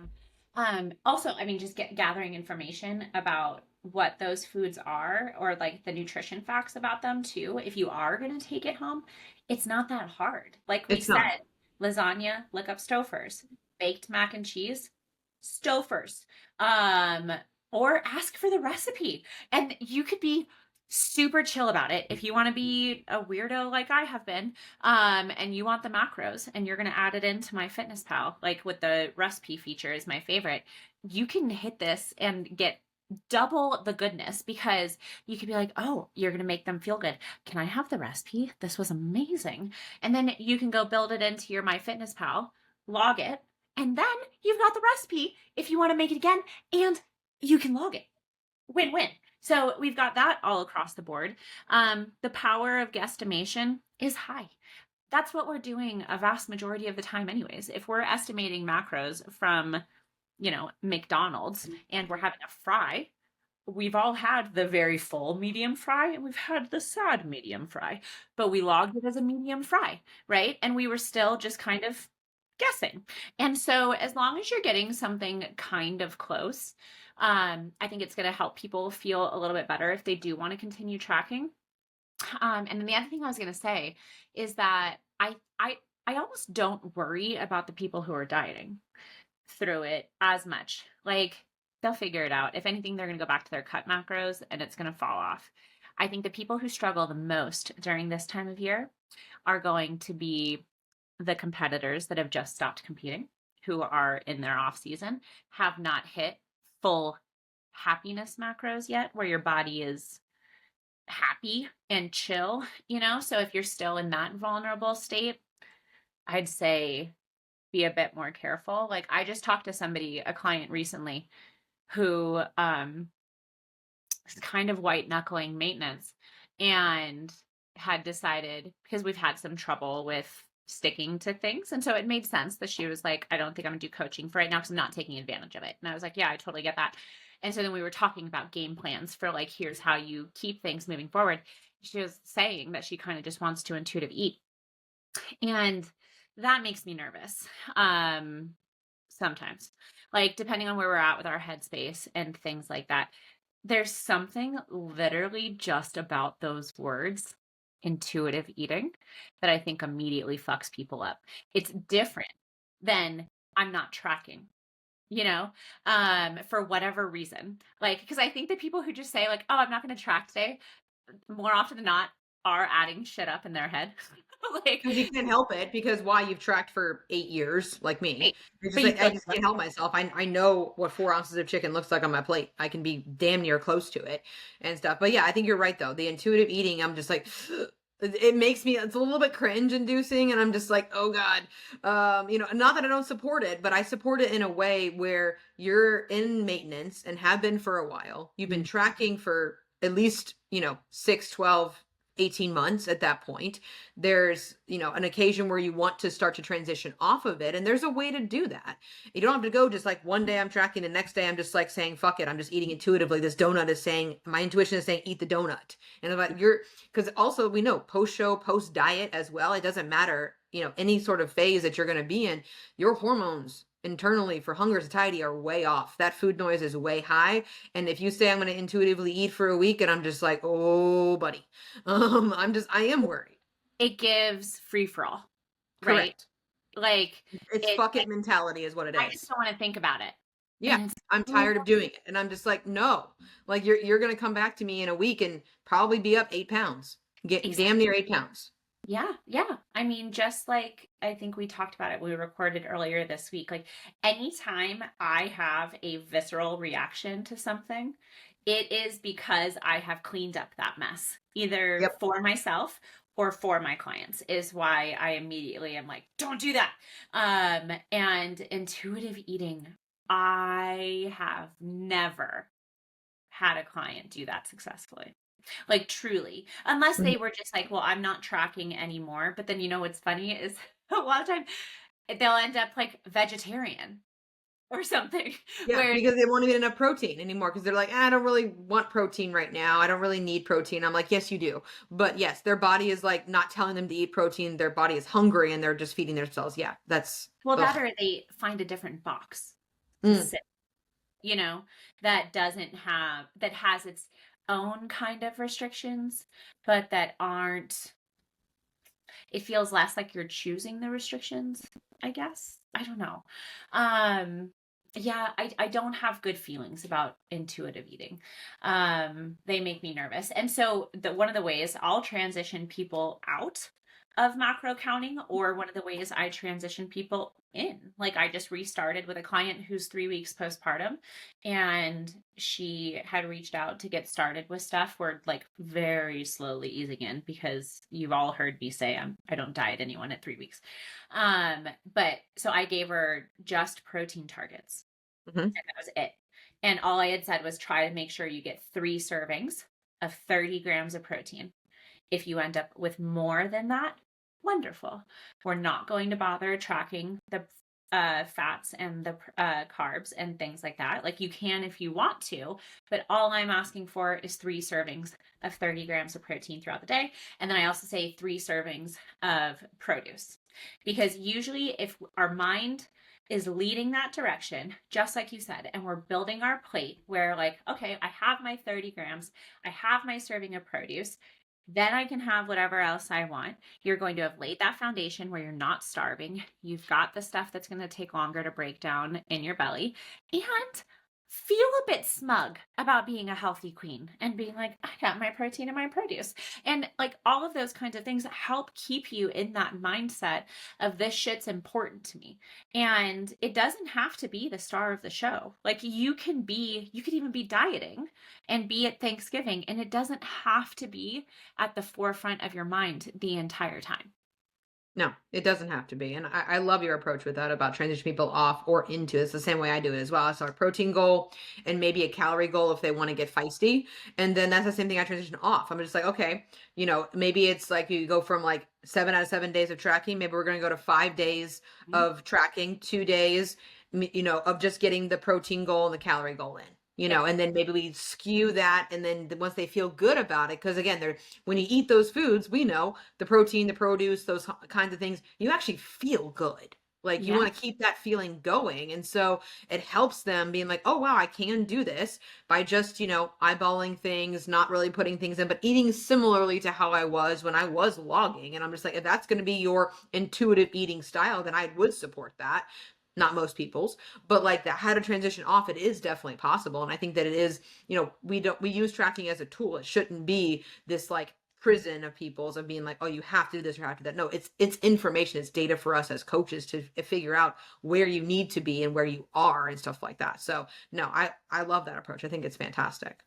Also, I mean, just gathering information about what those foods are, or like the nutrition facts about them too. If you are going to take it home, it's not that hard. Like we it's not. said, lasagna, look up Stouffer's. Baked mac and cheese, Stouffer's. Or ask for the recipe. And you could be super chill about it if you want to be a weirdo like I have been, and you want the macros and you're going to add it into MyFitnessPal, like with the recipe feature is my favorite. You can hit this and get double the goodness, because you could be like, oh, you're going to make them feel good. Can I have the recipe? This was amazing. And then you can go build it into your MyFitnessPal, log it, and then you've got the recipe if you want to make it again, and you can log it. Win-win. So we've got that all across the board. The power of guesstimation is high. That's what we're doing a vast majority of the time anyways. If we're estimating macros from, McDonald's and we're having a fry, we've all had the very full medium fry and we've had the sad medium fry, but we logged it as a medium fry, right? And we were still just kind of guessing. And so as long as you're getting something kind of close, I think it's going to help people feel a little bit better if they do want to continue tracking. And then the other thing I was going to say is that I almost don't worry about the people who are dieting through it as much. Like, they'll figure it out. If anything, they're going to go back to their cut macros and it's going to fall off. I think the people who struggle the most during this time of year are going to be the competitors that have just stopped competing, who are in their off season, have not hit full happiness macros yet, where your body is happy and chill, So if you're still in that vulnerable state, I'd say be a bit more careful. Like I just talked to somebody, a client recently, who is kind of white knuckling maintenance and had decided, because we've had some trouble with sticking to things. And so it made sense that she was like, I don't think I'm gonna do coaching for right now because I'm not taking advantage of it. And I was like, yeah, I totally get that. And so then we were talking about game plans for like, here's how you keep things moving forward. She was saying that she kind of just wants to intuitive eat. And that makes me nervous. Sometimes, like depending on where we're at with our headspace and things like that. There's something literally just about those words, intuitive eating, that I think immediately fucks people up. It's different than I'm not tracking, for whatever reason. Like, because I think the people who just say like, oh, I'm not going to track today, more often than not are adding shit up in their head. Like, Because you can't help it, because why, you've tracked for 8 years like me. right. It's But just you like, feel I just can't help myself. I know what 4 ounces of chicken looks like on my plate. I can be damn near close to it and stuff. But yeah, I think you're right though. The intuitive eating, I'm just like, it makes me, it's a little bit cringe inducing, and I'm just like, oh God. Not that I don't support it, but I support it in a way where you're in maintenance and have been for a while. You've been tracking for at least, 6, 12, 18 months at that point. There's, an occasion where you want to start to transition off of it. And there's a way to do that. You don't have to go just like one day I'm tracking, the next day I'm just like saying, fuck it, I'm just eating intuitively. This donut is saying, my intuition is saying, eat the donut. And about because also we know post-show, post-diet as well, it doesn't matter, any sort of phase that you're going to be in, your hormones internally for hunger, satiety are way off. That food noise is way high. And if you say I'm going to intuitively eat for a week and I'm just like, oh buddy, I am worried. It gives free for all, right? Correct. Like It's fuck it mentality is what it I is. just don't want to think about it. Yeah. I'm tired of doing it. And I'm just like, no, like you're going to come back to me in a week and probably be up 8 pounds, get damn near 8 pounds. Yeah, yeah. I mean, just like I think we talked about it, we recorded earlier this week. Like anytime I have a visceral reaction to something, it is because I have cleaned up that mess, either Yep. for myself or for my clients, is why I immediately am like, don't do that. And intuitive eating, I have never had a client do that successfully. Like truly, unless they were just like, well, I'm not tracking anymore. But then, what's funny is a lot of time they'll end up like vegetarian or something. Yeah, Where because they won't even enough protein anymore, because they're like, I don't really want protein right now. I don't really need protein. I'm like, yes, you do. But yes, their body is like not telling them to eat protein. Their body is hungry and they're just feeding themselves. Yeah, that's that or they find a different box to sit, that has its own kind of restrictions, but that aren't, it feels less like you're choosing the restrictions, I guess. I don't know. Yeah, I don't have good feelings about intuitive eating. They make me nervous. And so one of the ways I'll transition people out of macro counting, or one of the ways I transition people in, like I just restarted with a client who's 3 weeks postpartum, and she had reached out to get started with stuff. We're like very slowly easing in, because you've all heard me say I don't diet anyone at 3 weeks. But so I gave her just protein targets, and that was it. And all I had said was try to make sure you get 3 servings of 30 grams of protein. If you end up with more than that, wonderful. We're not going to bother tracking the fats and the carbs and things like that. Like you can if you want to, but all I'm asking for is 3 servings of 30 grams of protein throughout the day. And then I also say 3 servings of produce, because usually if our mind is leading that direction, just like you said, and we're building our plate where like, okay, I have my 30 grams, I have my serving of produce, then I can have whatever else I want. You're going to have laid that foundation where you're not starving. You've got the stuff that's going to take longer to break down in your belly, and feel a bit smug about being a healthy queen and being like, I got my protein and my produce. And like all of those kinds of things help keep you in that mindset of this shit's important to me. And it doesn't have to be the star of the show. Like you could even be dieting and be at Thanksgiving, and it doesn't have to be at the forefront of your mind the entire time. No, it doesn't have to be. And I love your approach with that about transition people off or into. It's the same way I do it as well. I start a protein goal and maybe a calorie goal if they want to get feisty. And then that's the same thing I transition off. I'm just like, okay, maybe it's like you go from like 7 out of 7 days of tracking. Maybe we're going to go to 5 days of tracking, 2 days, of just getting the protein goal and the calorie goal in. And then maybe we skew that. And then once they feel good about it, because again, when you eat those foods, we know the protein, the produce, those kinds of things, you actually feel good. Like you want to keep that feeling going. And so it helps them being like, oh, wow, I can do this by just, eyeballing things, not really putting things in, but eating similarly to how I was when I was logging. And I'm just like, if that's going to be your intuitive eating style, then I would support that. Not most people's, but like that, how to transition off, it is definitely possible. And I think that it is, we use tracking as a tool. It shouldn't be this like prison of people's of being like, oh, you have to do this or have to do that. No, it's information. It's data for us as coaches to figure out where you need to be and where you are and stuff like that. So no, I love that approach. I think it's fantastic.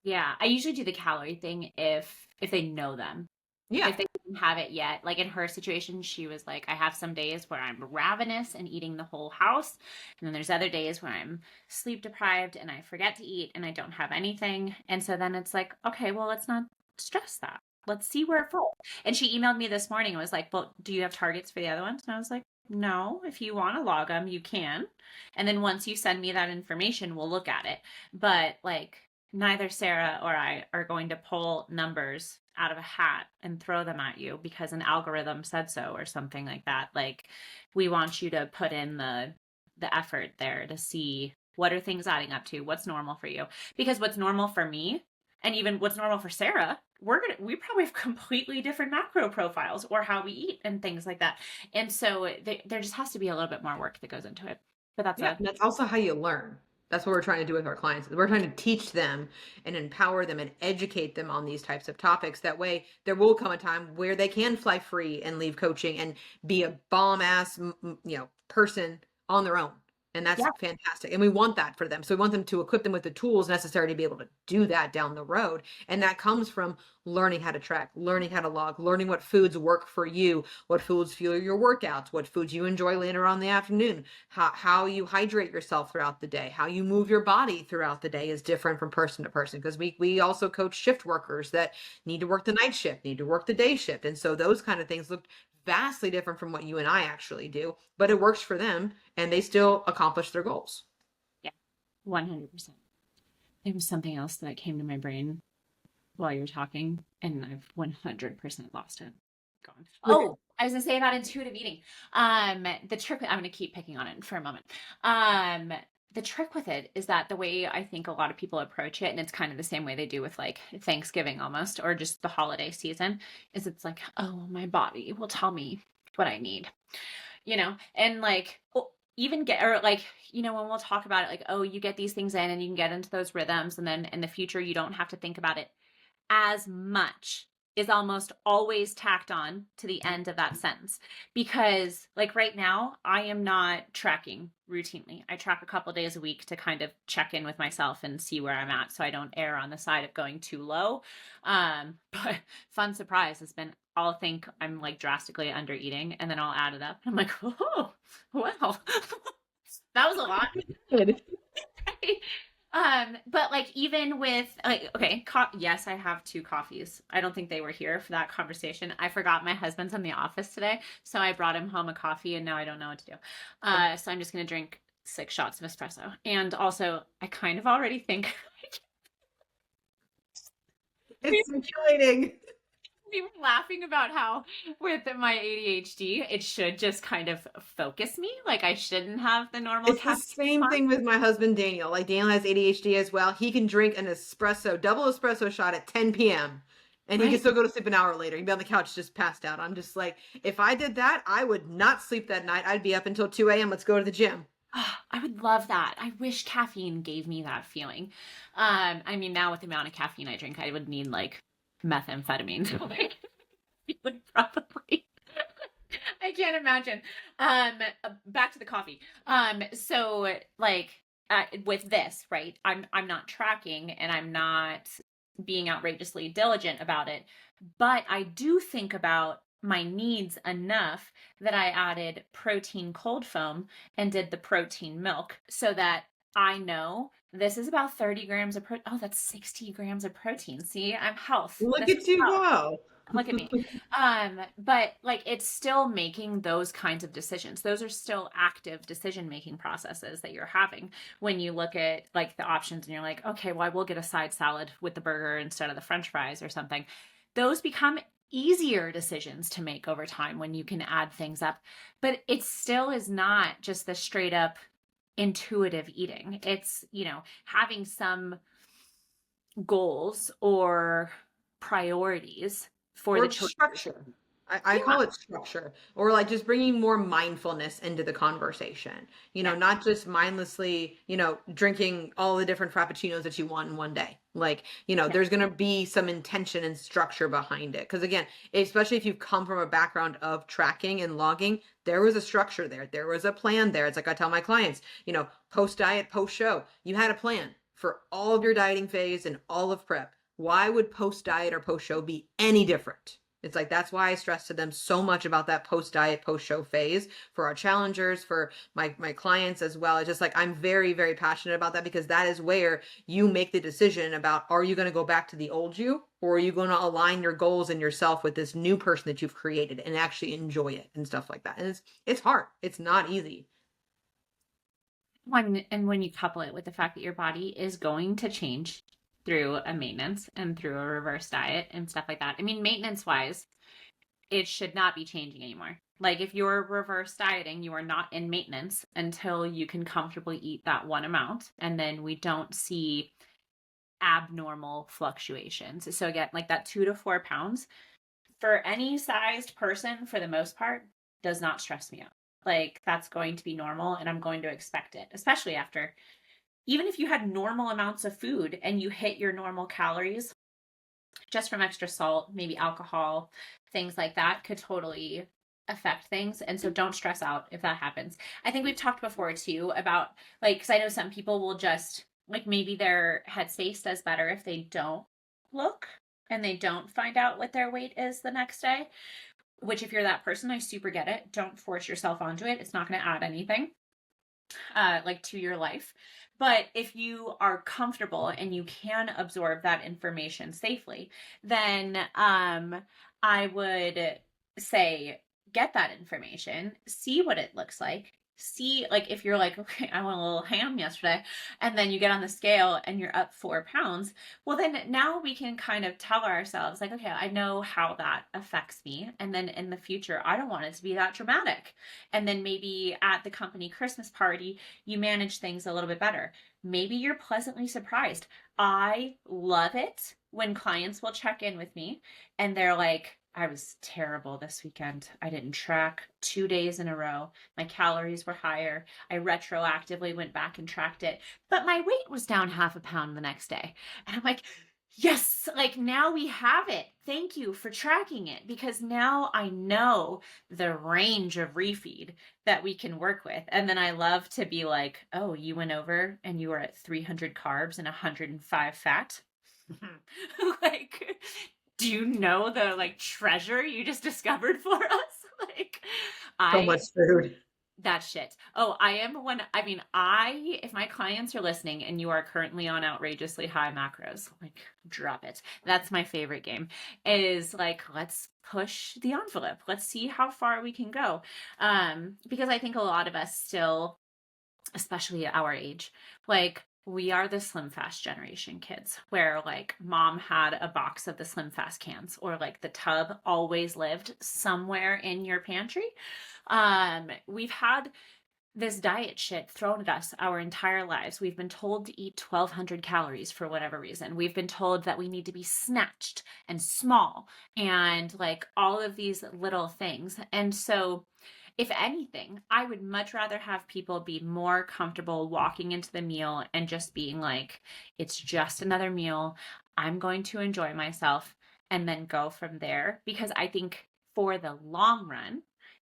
Yeah, I usually do the calorie thing if they know them. Yeah. If they didn't have it yet. Like in her situation, she was like, I have some days where I'm ravenous and eating the whole house. And then there's other days where I'm sleep deprived and I forget to eat and I don't have anything. And so then it's like, okay, well, let's not stress that. Let's see where it falls. And she emailed me this morning and was like, well, do you have targets for the other ones? And I was like, no, if you want to log them, you can. And then once you send me that information, we'll look at it. But like, neither Sarah or I are going to pull numbers out of a hat and throw them at you because an algorithm said so or something like that. Like we want you to put in the effort there to see what are things adding up to, what's normal for you. Because what's normal for me and even what's normal for Sarah, we probably have completely different macro profiles or how we eat and things like that. And so there just has to be a little bit more work that goes into it. But that's also how you learn. That's what we're trying to do with our clients. We're trying to teach them and empower them and educate them on these types of topics. That way there will come a time where they can fly free and leave coaching and be a bomb ass, person on their own. And that's fantastic. And we want that for them. So we want them to equip them with the tools necessary to be able to do that down the road. And that comes from learning how to track, learning how to log, learning what foods work for you, what foods fuel your workouts, what foods you enjoy later on in the afternoon, how you hydrate yourself throughout the day, how you move your body throughout the day is different from person to person. Because we also coach shift workers that need to work the night shift, need to work the day shift. And so those kind of things look vastly different from what you and I actually do, but it works for them and they still accomplish their goals. Yeah, 100%. There was something else that came to my brain while you were talking and I've 100% lost it. Gone. Oh, I was gonna say about intuitive eating. The trick, I'm gonna keep picking on it for a moment. The trick with it is that the way I think a lot of people approach it, and it's kind of the same way they do with like Thanksgiving almost, or just the holiday season, is it's like, oh, my body will tell me what I need, and like, even when we'll talk about it, like, oh, you get these things in and you can get into those rhythms. And then in the future, you don't have to think about it as much is almost always tacked on to the end of that sentence. Because like right now, I am not tracking routinely. I track a couple days a week to kind of check in with myself and see where I'm at so I don't err on the side of going too low. But fun surprise has been I'll think I'm like drastically under eating and then I'll add it up. I'm like, oh, wow, that was a lot. But like even with like, okay, yes, I have 2 coffees. I don't think they were here for that conversation. I forgot my husband's in the office today, so I brought him home a coffee and now I don't know what to do. So I'm just going to drink 6 shots of espresso. And also I kind of already think it's circulating. We were laughing about how with my ADHD, it should just kind of focus me. Like I shouldn't have the normal. It's the same thing with my husband, Daniel. Like Daniel has ADHD as well. He can drink an double espresso shot at 10 p.m. And he can still go to sleep an hour later. He'd be on the couch just passed out. I'm just like, if I did that, I would not sleep that night. I'd be up until 2 a.m. Let's go to the gym. Oh, I would love that. I wish caffeine gave me that feeling. I mean, now with the amount of caffeine I drink, I would need like methamphetamine. Like, you would probably. I can't imagine. Back to the coffee. So like with this, right? I'm not tracking and I'm not being outrageously diligent about it, but I do think about my needs enough that I added protein cold foam and did the protein milk so that I know this is about 30 grams of protein. Oh, that's 60 grams of protein. See, I'm health. Look This is at you health. go. Look at me. But like it's still making those kinds of decisions. Those are still active decision-making processes that you're having when you look at like the options and you're like, okay, well, I will get a side salad with the burger instead of the French fries or something. Those become easier decisions to make over time when you can add things up. But it still is not just the straight up intuitive eating. It's, having some goals or priorities for the Or choice. structure. I Yeah. call it structure, or like just bringing more mindfulness into the conversation. Yeah. Not just mindlessly, drinking all the different frappuccinos that you want in one day. Like, there's going to be some intention and structure behind it. Because again, especially if you've come from a background of tracking and logging, there was a structure there. There was a plan there. It's like I tell my clients, post diet, post show, you had a plan for all of your dieting phase and all of prep. Why would post diet or post show be any different? It's like, that's why I stress to them so much about that post diet, post show phase for our challengers, for my clients as well. It's just like, I'm very, very passionate about that because that is where you make the decision about, are you going to go back to the old you, or are you going to align your goals and yourself with this new person that you've created and actually enjoy it and stuff like that. And it's hard. It's not easy. And when you couple it with the fact that your body is going to change through a maintenance and through a reverse diet and stuff like that. I mean, maintenance wise, it should not be changing anymore. Like if you're reverse dieting, you are not in maintenance until you can comfortably eat that one amount. And then we don't see abnormal fluctuations. So again, like that 2 to 4 pounds for any sized person, for the most part, does not stress me out. Like that's going to be normal and I'm going to expect it, especially after, even if you had normal amounts of food and you hit your normal calories just from extra salt, maybe alcohol, things like that could totally affect things. And so don't stress out if that happens. I think we've talked before too about like, because I know some people will just like maybe their headspace does better if they don't look and they don't find out what their weight is the next day, which if you're that person, I super get it. Don't force yourself onto it. It's not going to add anything like to your life. But if you are comfortable and you can absorb that information safely, then I would say get that information, see what it looks like. See, like if you're like, okay, I went a little ham yesterday, and then you get on the scale and you're up 4 pounds, well, then now we can kind of tell ourselves, like, okay, I know how that affects me. And then in the future, I don't want it to be that dramatic. And then maybe at the company Christmas party, you manage things a little bit better. Maybe you're pleasantly surprised. I love it when clients will check in with me and they're like, I was terrible this weekend. I didn't track 2 days in a row. My calories were higher. I retroactively went back and tracked it, but my weight was down 0.5 pound the next day. And I'm like, yes, like now we have it. Thank you for tracking it because now I know the range of refeed that we can work with. And then I love to be like, oh, you went over and you were at 300 carbs and 105 fat. Like, do you know the like treasure you just discovered for us? Like, So much food. that shit. Oh, I am one. I mean, if my clients are listening and you are currently on outrageously high macros, like drop it. That's my favorite game is like, let's push the envelope. Let's see how far we can go. Because I think a lot of us still, especially at our age, like we are the Slim Fast generation kids where like mom had a box of the Slim Fast cans or like the tub always lived somewhere in your pantry. We've had this diet shit thrown at us our entire lives. We've been told to eat 1,200 calories for whatever reason. We've been told that we need to be snatched and small and like all of these little things. And so if anything, I would much rather have people be more comfortable walking into the meal and just being like, it's just another meal. I'm going to enjoy myself and then go from there. Because I think for the long run,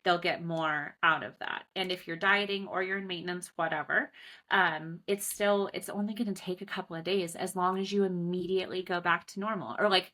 they'll get more out of that. And if you're dieting or you're in maintenance, whatever, it's only going to take a couple of days as long as you immediately go back to normal. Or like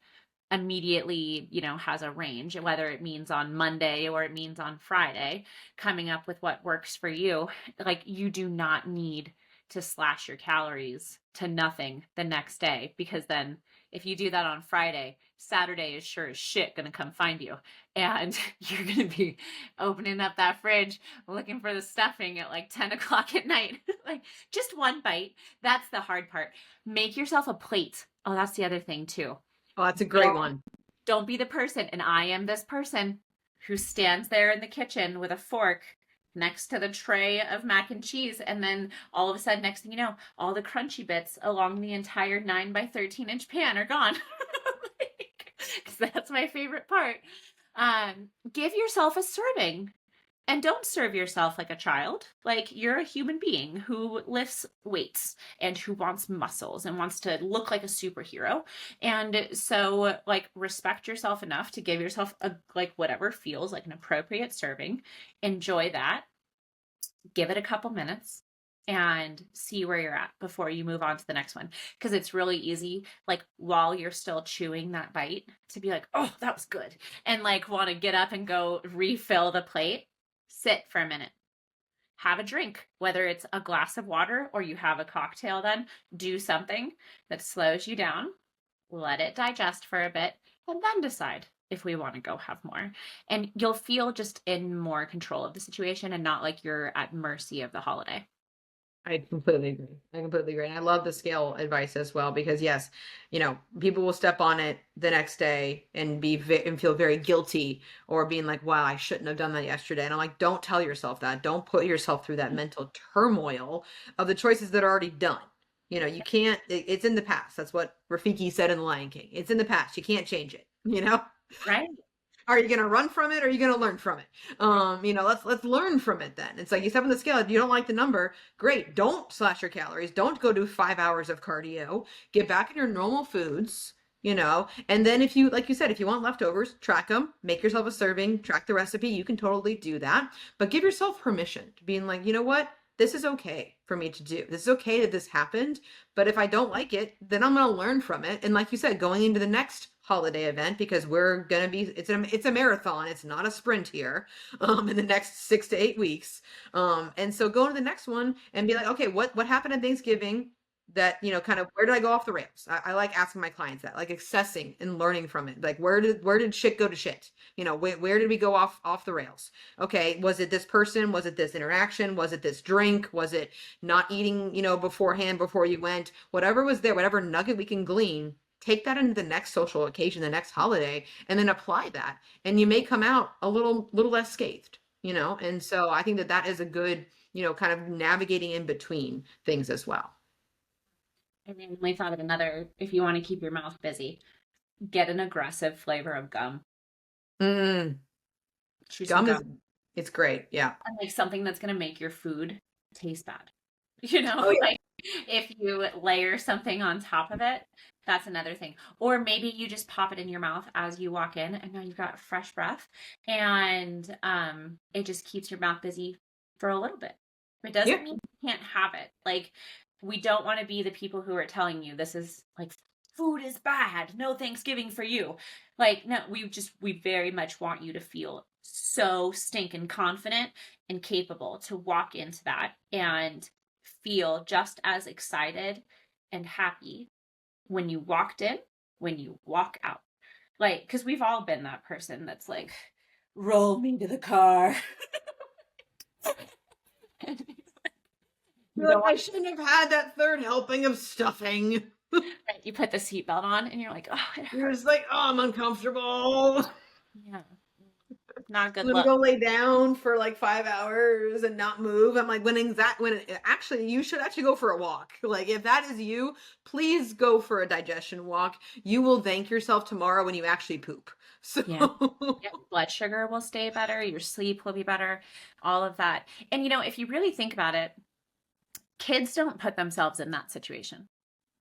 immediately, has a range, whether it means on Monday or it means on Friday, coming up with what works for you. Like, you do not need to slash your calories to nothing the next day, because then if you do that on Friday, Saturday is sure as shit going to come find you. And you're going to be opening up that fridge looking for the stuffing at like 10 o'clock at night. Like, just one bite. That's the hard part. Make yourself a plate. Oh, that's the other thing too. Oh, that's a great one. Don't be the person, and I am this person, who stands there in the kitchen with a fork next to the tray of mac and cheese, and then all of a sudden, next thing you know, all the crunchy bits along the entire 9 by 13-inch pan are gone. Because that's my favorite part. Give yourself a serving. And don't serve yourself like a child. Like, you're a human being who lifts weights and who wants muscles and wants to look like a superhero. And so, like, respect yourself enough to give yourself whatever feels like an appropriate serving. Enjoy that. Give it a couple minutes and see where you're at before you move on to the next one. Because it's really easy, like, while you're still chewing that bite, to be like, oh, that was good. And like want to get up and go refill the plate. Sit for a minute. Have a drink, whether it's a glass of water or you have a cocktail then. Do something that slows you down. Let it digest for a bit, and then decide if we want to go have more. And you'll feel just in more control of the situation and not like you're at mercy of the holiday. I completely agree. And I love the scale advice as well, because yes, people will step on it the next day and and feel very guilty, or being like, wow, I shouldn't have done that yesterday. And I'm like, don't tell yourself that. Don't put yourself through that mental turmoil of the choices that are already done. You can't, it's in the past. That's what Rafiki said in The Lion King. It's in the past. You can't change it, Right? Are you going to run from it, or are you going to learn from it? Let's learn from it then. It's like, you step on the scale. If you don't like the number, great. Don't slash your calories. Don't go do 5 hours of cardio. Get back in your normal foods, and then if you, like you said, if you want leftovers, track them, make yourself a serving, track the recipe. You can totally do that, but give yourself permission to being like, you know what? This is okay for me to do. This is okay that this happened, but if I don't like it, then I'm going to learn from it. And like you said, going into the next holiday event, because we're going to be, it's a marathon. It's not a sprint here, in the next 6 to 8 weeks. And so go to the next one and be like, okay, what happened at Thanksgiving that, kind of, where did I go off the rails? I like asking my clients that, like assessing and learning from it. Like, where did shit go to shit? Where did we go off the rails? Okay. Was it this person? Was it this interaction? Was it this drink? Was it not eating, beforehand, before you went? Whatever was there, whatever nugget we can glean, take that into the next social occasion, the next holiday, and then apply that. And you may come out a little less scathed, And so I think that is a good, kind of navigating in between things as well. I randomly thought of another, if you want to keep your mouth busy, get an aggressive flavor of gum. Gum. It's great. Yeah. And like something that's going to make your food taste bad. Oh, yeah. Like if you layer something on top of it, that's another thing. Or maybe you just pop it in your mouth as you walk in, and now you've got fresh breath, and it just keeps your mouth busy for a little bit. It doesn't mean you can't have it. Like, we don't want to be the people who are telling you this is like, food is bad, no Thanksgiving for you. Like, no, we very much want you to feel so stinking confident and capable to walk into that and feel just as excited and happy when you walked in, when you walk out. Like, because we've all been that person that's like, roll me to the car. I shouldn't have had that third helping of stuffing. Right, you put the seatbelt on and you're like, oh, You're just like, oh, I'm uncomfortable. Yeah. Not a good I'm look. gonna go lay down for like 5 hours and not move. I'm like, actually, you should actually go for a walk. Like, if that is you, please go for a digestion walk. You will thank yourself tomorrow when you actually poop. So Yeah, blood sugar will stay better. Your sleep will be better. All of that. And if you really think about it, kids don't put themselves in that situation.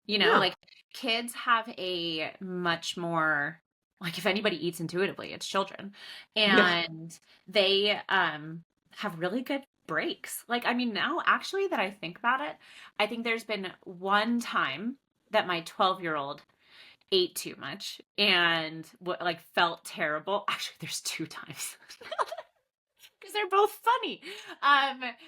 Like, kids have a much more, like, if anybody eats intuitively, it's children. And they have really good breaks. Like, now actually that I think about it, I think there's been one time that my 12-year-old ate too much and what like felt terrible. Actually, there's 2 times. Because they're both funny.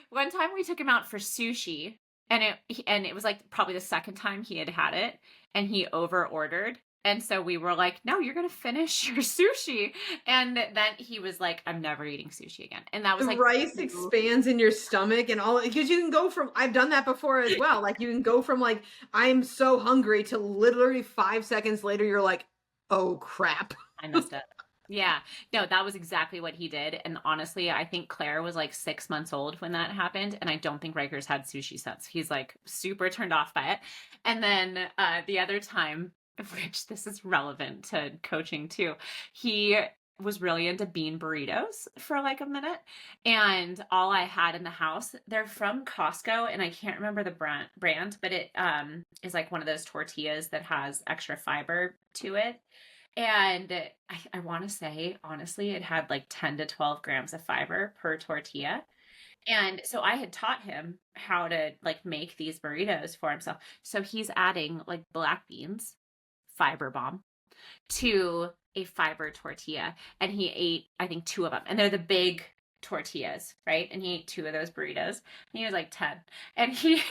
One time we took him out for sushi, and it was like probably the second time he had it, and he over ordered. And so we were like, no, you're gonna finish your sushi. And then he was like, I'm never eating sushi again. And that was The like rice expands in your stomach and all, because you can go from, I've done that before as well. Like you can go from like, I'm so hungry to literally 5 seconds later, you're like, oh crap. I messed up. Yeah, no, that was exactly what he did. And honestly, I think Claire was like 6 months old when that happened. And I don't think Riker's had sushi since. He's like super turned off by it. And then the other time, which this is relevant to coaching too, he was really into bean burritos for like a minute. And all I had in the house, they're from Costco, and I can't remember the brand, but it is like one of those tortillas that has extra fiber to it. And I want to say, honestly, it had like 10 to 12 grams of fiber per tortilla. And so I had taught him how to like make these burritos for himself. So he's adding like black beans, fiber bomb, to a fiber tortilla. And he ate, I think, 2 of them. And they're the big tortillas, right? And he ate 2 of those burritos. And he was like 10. And he was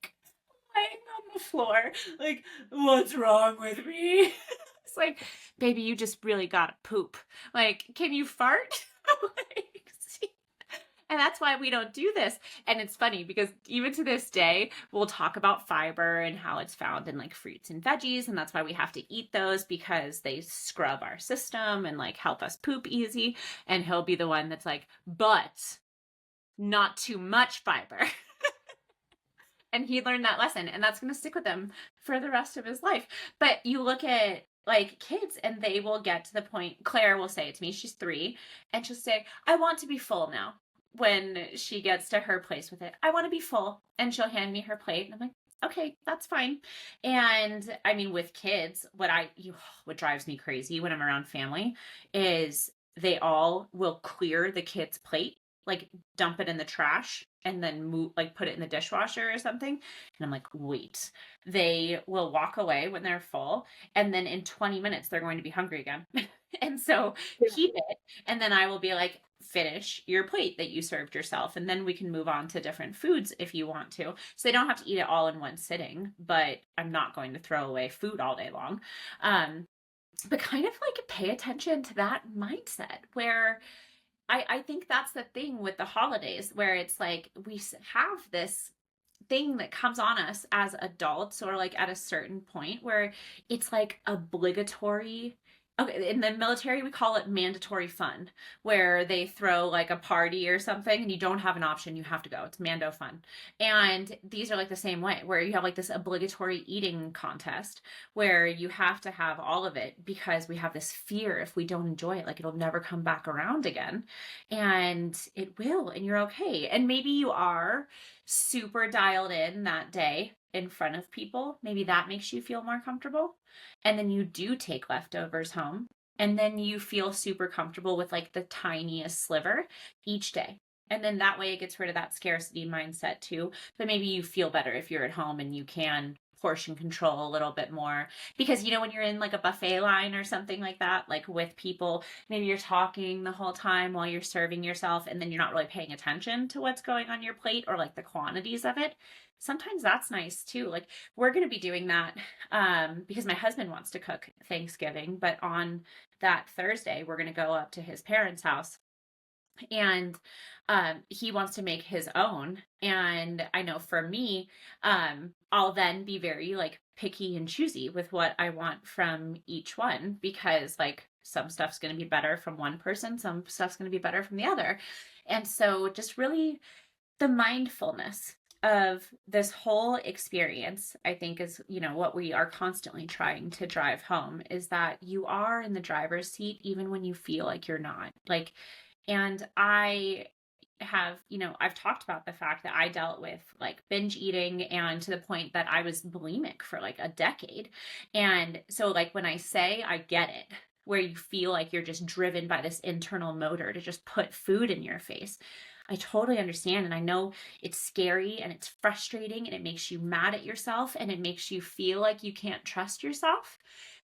like laying on the floor, like, what's wrong with me? It's like, baby, you just really gotta poop. Like, can you fart? Like, see? And that's why we don't do this. And it's funny because even to this day, we'll talk about fiber and how it's found in like fruits and veggies. And that's why we have to eat those, because they scrub our system and like help us poop easy. And he'll be the one that's like, but not too much fiber. And he learned that lesson, and that's going to stick with him for the rest of his life. But you look at like kids, and they will get to the point, Claire will say it to me, she's 3, and she'll say, I want to be full now. When she gets to her place with it, I want to be full. And she'll hand me her plate, and I'm like, okay, that's fine. And I mean, with kids, what drives me crazy when I'm around family is they all will clear the kid's plate, like dump it in the trash, and then move, like put it in the dishwasher or something. And I'm like, wait. They will walk away when they're full, and then in 20 minutes they're going to be hungry again. And so keep it, and then I will be like, finish your plate that you served yourself, and then we can move on to different foods if you want to. So they don't have to eat it all in one sitting, but I'm not going to throw away food all day long. But kind of like pay attention to that mindset where I think that's the thing with the holidays, where it's like we have this thing that comes on us as adults, or like at a certain point where it's like obligatory. Okay, in the military, we call it mandatory fun, where they throw like a party or something and you don't have an option. You have to go. It's mando fun. And these are like the same way, where you have like this obligatory eating contest where you have to have all of it because we have this fear if we don't enjoy it, like it'll never come back around again. And it will, and you're okay. And maybe you are super dialed in that day in front of people. Maybe that makes you feel more comfortable. And then you do take leftovers home, and then you feel super comfortable with like the tiniest sliver each day. And then that way it gets rid of that scarcity mindset too. But maybe you feel better if you're at home and you can portion control a little bit more, because you know, when you're in like a buffet line or something like that, like with people, maybe you're talking the whole time while you're serving yourself, and then you're not really paying attention to what's going on your plate or like the quantities of it. Sometimes that's nice too. Like we're going to be doing that because my husband wants to cook Thanksgiving, but on that Thursday we're going to go up to his parents' house, and he wants to make his own. And I know for me, I'll then be very like picky and choosy with what I want from each one, because like some stuff's going to be better from one person, some stuff's going to be better from the other. And so just really the mindfulness of this whole experience, I think, is, you know, what we are constantly trying to drive home, is that you are in the driver's seat even when you feel like you're not. Like, and I have, you know, I've talked about the fact that I dealt with like binge eating, and to the point that I was bulimic for like a decade. And so like when I say I get it, where you feel like you're just driven by this internal motor to just put food in your face, I totally understand. And I know it's scary and it's frustrating and it makes you mad at yourself and it makes you feel like you can't trust yourself.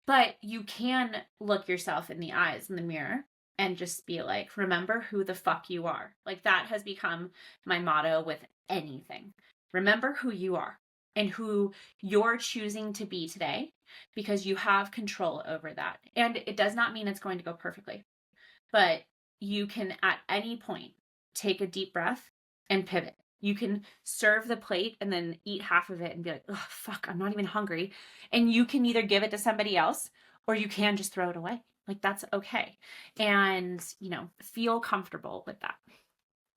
But you can look yourself in the eyes in the mirror and just be like, remember who the fuck you are. Like that has become my motto with anything. Remember who you are and who you're choosing to be today because you have control over that. And it does not mean it's going to go perfectly, but you can at any point take a deep breath and pivot. You can serve the plate and then eat half of it and be like, oh, fuck, I'm not even hungry. And you can either give it to somebody else or you can just throw it away. Like that's okay. And, feel comfortable with that.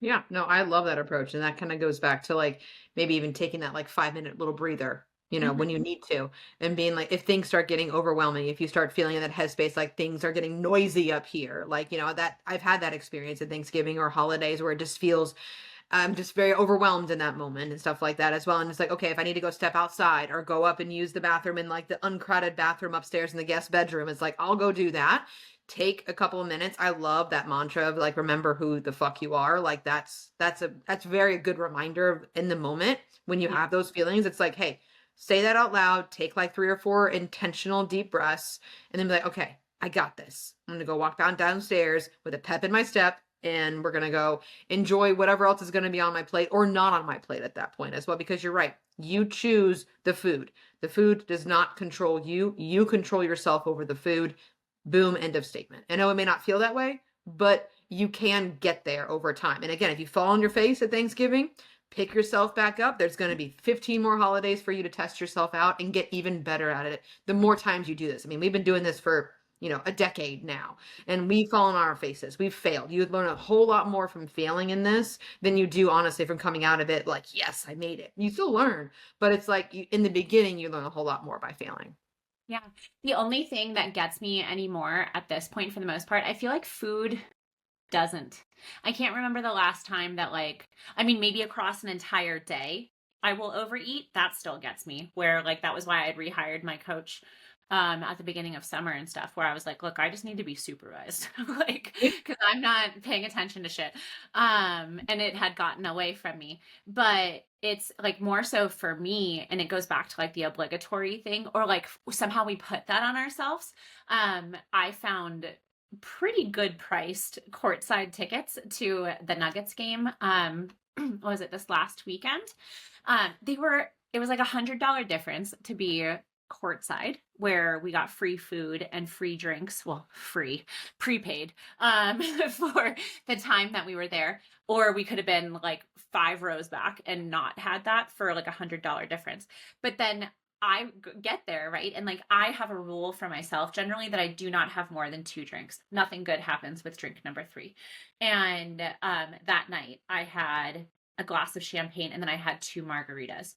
Yeah, no, I love that approach. And that kind of goes back to like maybe even taking that like 5 minute little breather, when you need to, and being like, if things start getting overwhelming, if you start feeling in that headspace, like things are getting noisy up here, like, that I've had that experience at Thanksgiving or holidays where it just feels, I'm just very overwhelmed in that moment and stuff like that as well. And it's like, okay, if I need to go step outside or go up and use the bathroom in like the uncrowded bathroom upstairs in the guest bedroom, it's like, I'll go do that. Take a couple of minutes. I love that mantra of like, remember who the fuck you are. Like that's very good reminder in the moment when you have those feelings. It's like, hey, say that out loud, take like 3 or 4 intentional deep breaths and then be like, okay, I got this. I'm going to go walk downstairs with a pep in my step and we're going to go enjoy whatever else is going to be on my plate or not on my plate at that point as well. Because you're right. You choose the food. The food does not control you. You control yourself over the food. Boom, end of statement. I know it may not feel that way, but you can get there over time. And again, if you fall on your face at Thanksgiving, pick yourself back up. There's going to be 15 more holidays for you to test yourself out and get even better at it. The more times you do this. I mean, we've been doing this for, a decade now, and we've fallen on our faces. We've failed. You learn a whole lot more from failing in this than you do, honestly, from coming out of it like, yes, I made it. You still learn, but it's like in the beginning, you learn a whole lot more by failing. Yeah. The only thing that gets me anymore at this point, for the most part, I feel like food doesn't. I can't remember the last time that maybe across an entire day I will overeat. That still gets me, where like that was why I'd rehired my coach at the beginning of summer and stuff, where I was like, look, I just need to be supervised, like, because I'm not paying attention to shit. And it had gotten away from me. But it's like more so for me, and it goes back to like the obligatory thing, or like somehow we put that on ourselves. I found pretty good priced courtside tickets to the Nuggets game. What was it, this last weekend? It was like $100 difference to be courtside, where we got free food and free drinks. Well, free, prepaid, for the time that we were there. Or we could have been like 5 rows back and not had that for like $100 difference. But then I get there, right? And like I have a rule for myself generally that I do not have more than 2 drinks. Nothing good happens with drink number 3. And that night I had a glass of champagne and then I had 2 margaritas.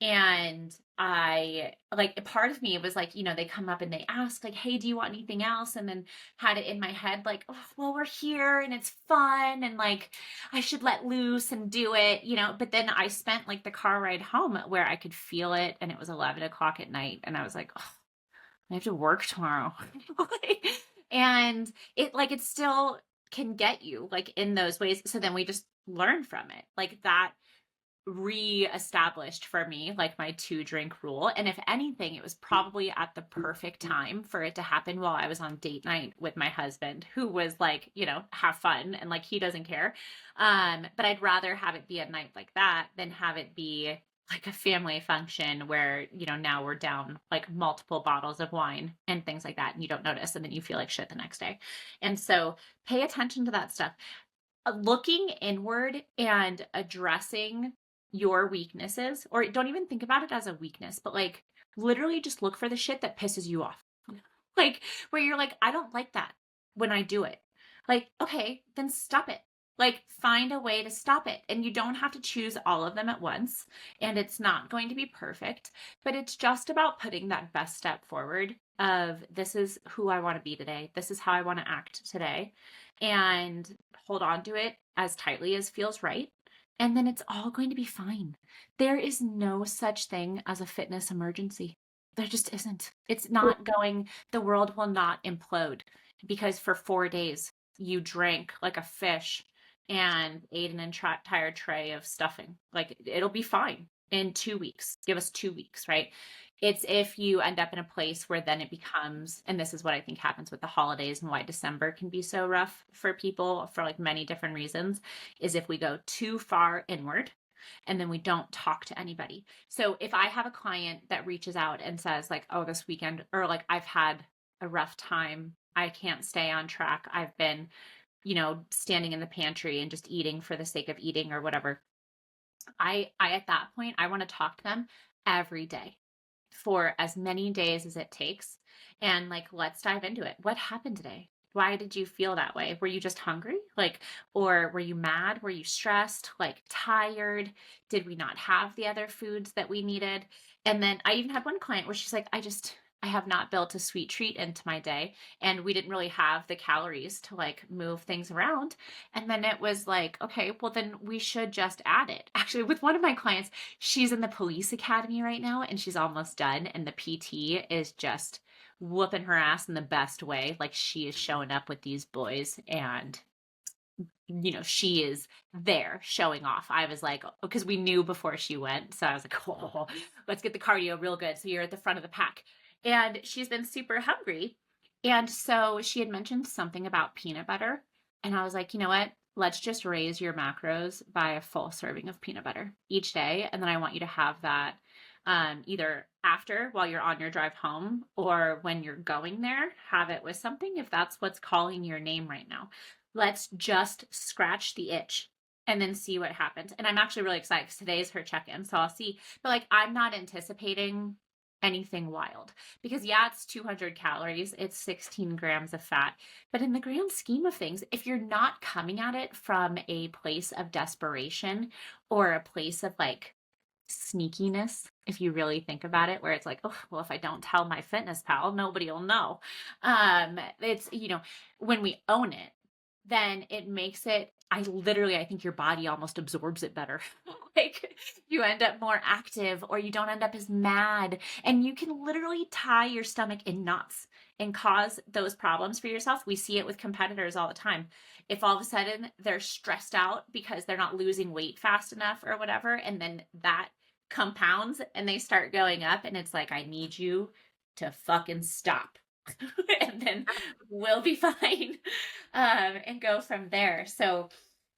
And I like, part of me was like, they come up and they ask like, hey, do you want anything else? And then had it in my head like, oh, well, we're here and it's fun and like I should let loose and do it, but then I spent like the car ride home where I could feel it, and it was 11 o'clock at night and I was like, oh, I have to work tomorrow. And it still can get you like in those ways. So then we just learn from it. Like that re-established for me like my 2 drink rule. And if anything, it was probably at the perfect time for it to happen while I was on date night with my husband, who was like, have fun, and like he doesn't care. But I'd rather have it be a night like that than have it be like a family function where, now we're down like multiple bottles of wine and things like that, and you don't notice, and then you feel like shit the next day. And so pay attention to that stuff. Looking inward and addressing your weaknesses, or don't even think about it as a weakness, but like literally just look for the shit that pisses you off. Like where you're like, I don't like that when I do it. Like, okay, then stop it. Like find a way to stop it. And you don't have to choose all of them at once. And it's not going to be perfect, but it's just about putting that best step forward of, this is who I want to be today. This is how I want to act today. And hold on to it as tightly as feels right. And then it's all going to be fine. There is no such thing as a fitness emergency. There just isn't. It's not going, the world will not implode because for 4 days you drank like a fish and ate an entire tray of stuffing. Like, it'll be fine in 2 weeks. Give us 2 weeks, right? It's if you end up in a place where then it becomes, and this is what I think happens with the holidays and why December can be so rough for people for like many different reasons, is if we go too far inward and then we don't talk to anybody. So if I have a client that reaches out and says like, oh, this weekend, or like, I've had a rough time, I can't stay on track, I've been, standing in the pantry and just eating for the sake of eating or whatever, I at that point, I want to talk to them every day for as many days as it takes. And like, let's dive into it. What happened today? Why did you feel that way? Were you just hungry? Like, or were you mad? Were you stressed? Like, tired? Did we not have the other foods that we needed? And then I even had one client where she's like, I have not built a sweet treat into my day, and we didn't really have the calories to like move things around. And then it was like, okay, well then we should just add it. Actually, with one of my clients, she's in the police academy right now and she's almost done, and the PT is just whooping her ass in the best way. Like, she is showing up with these boys and she is there showing off. I was like, because we knew before she went, so I was like, oh, let's get the cardio real good so you're at the front of the pack. And she's been super hungry. And so she had mentioned something about peanut butter. And I was like, you know what? Let's just raise your macros by a full serving of peanut butter each day. And then I want you to have that either after, while you're on your drive home, or when you're going there, have it with something if that's what's calling your name right now. Let's just scratch the itch and then see what happens. And I'm actually really excited because today is her check-in. So I'll see. But like, I'm not anticipating anything wild because it's 200 calories, it's 16 grams of fat, but in the grand scheme of things, if you're not coming at it from a place of desperation or a place of like sneakiness, if you really think about it, where it's like, oh, well, if I don't tell my fitness pal, nobody will know. It's, when we own it, then it makes it, I think your body almost absorbs it better. Like, you end up more active, or you don't end up as mad, and you can literally tie your stomach in knots and cause those problems for yourself. We see it with competitors all the time. If all of a sudden they're stressed out because they're not losing weight fast enough or whatever, and then that compounds and they start going up, and it's like, I need you to fucking stop. And then we'll be fine, and go from there. So,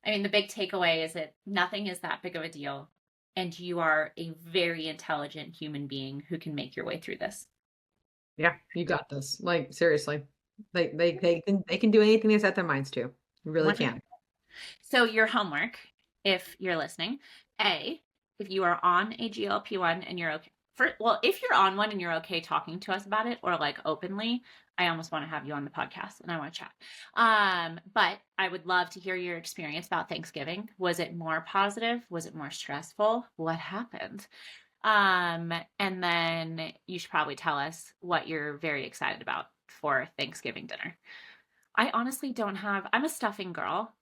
I mean, the big takeaway is that nothing is that big of a deal, and you are a very intelligent human being who can make your way through this. Yeah, you got this. Like, seriously, they can do anything they set their minds to. You really can. So your homework, if you're listening, if you are on a GLP-1 and you're okay. If you're on one and you're okay talking to us about it, or like openly, I almost want to have you on the podcast and I want to chat. But I would love to hear your experience about Thanksgiving. Was it more positive? Was it more stressful? What happened? And then you should probably tell us what you're very excited about for Thanksgiving dinner. I honestly I'm a stuffing girl.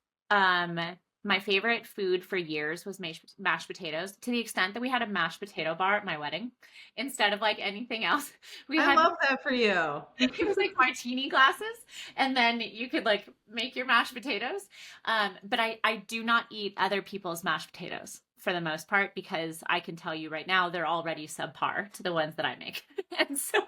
My favorite food for years was mashed potatoes, to the extent that we had a mashed potato bar at my wedding instead of like anything else. I love that for you. It was like martini glasses, and then you could like make your mashed potatoes. But I do not eat other people's mashed potatoes for the most part, because I can tell you right now, they're already subpar to the ones that I make. And so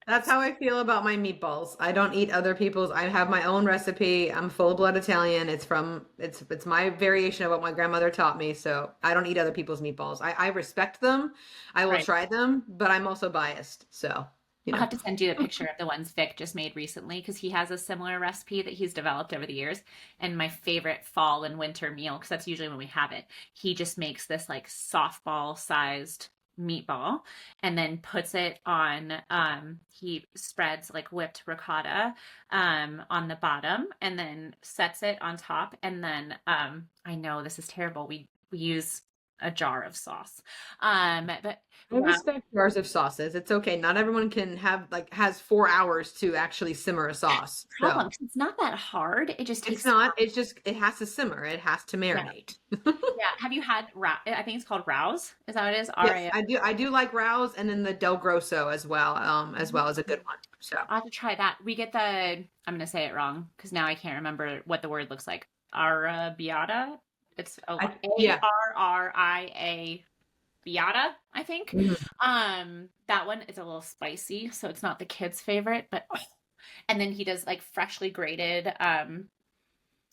that's how I feel about my meatballs. I don't eat other people's. I have my own recipe. I'm full-blood Italian. It's my variation of what my grandmother taught me. So I don't eat other people's meatballs. I respect them. I will try them, but I'm also biased. So, I'll have to send you the picture of the ones Vic just made recently, because he has a similar recipe that he's developed over the years. And my favorite fall and winter meal, because that's usually when we have it, he just makes this like softball-sized meatball and then puts it on, he spreads like whipped ricotta on the bottom and then sets it on top, and then I know this is terrible, we use a jar of sauce, but I respect jars of sauces. It's okay. Not everyone can has 4 hours to actually simmer a sauce. So. It's not that hard. It just takes. It's not. It's just it has to simmer. It has to marinate. Yeah. Have you had I think it's called Rouse. Is that what it is? Yes, I do. I do like Rouse, and then the Del Grosso as well as a good one. So I'll have to try that. We get I'm going to say it wrong because now I can't remember what the word looks like. Arrabbiata. It's Yeah. Arria Beata, I think. That one is a little spicy, so it's not the kids' favorite, but and then he does like freshly grated.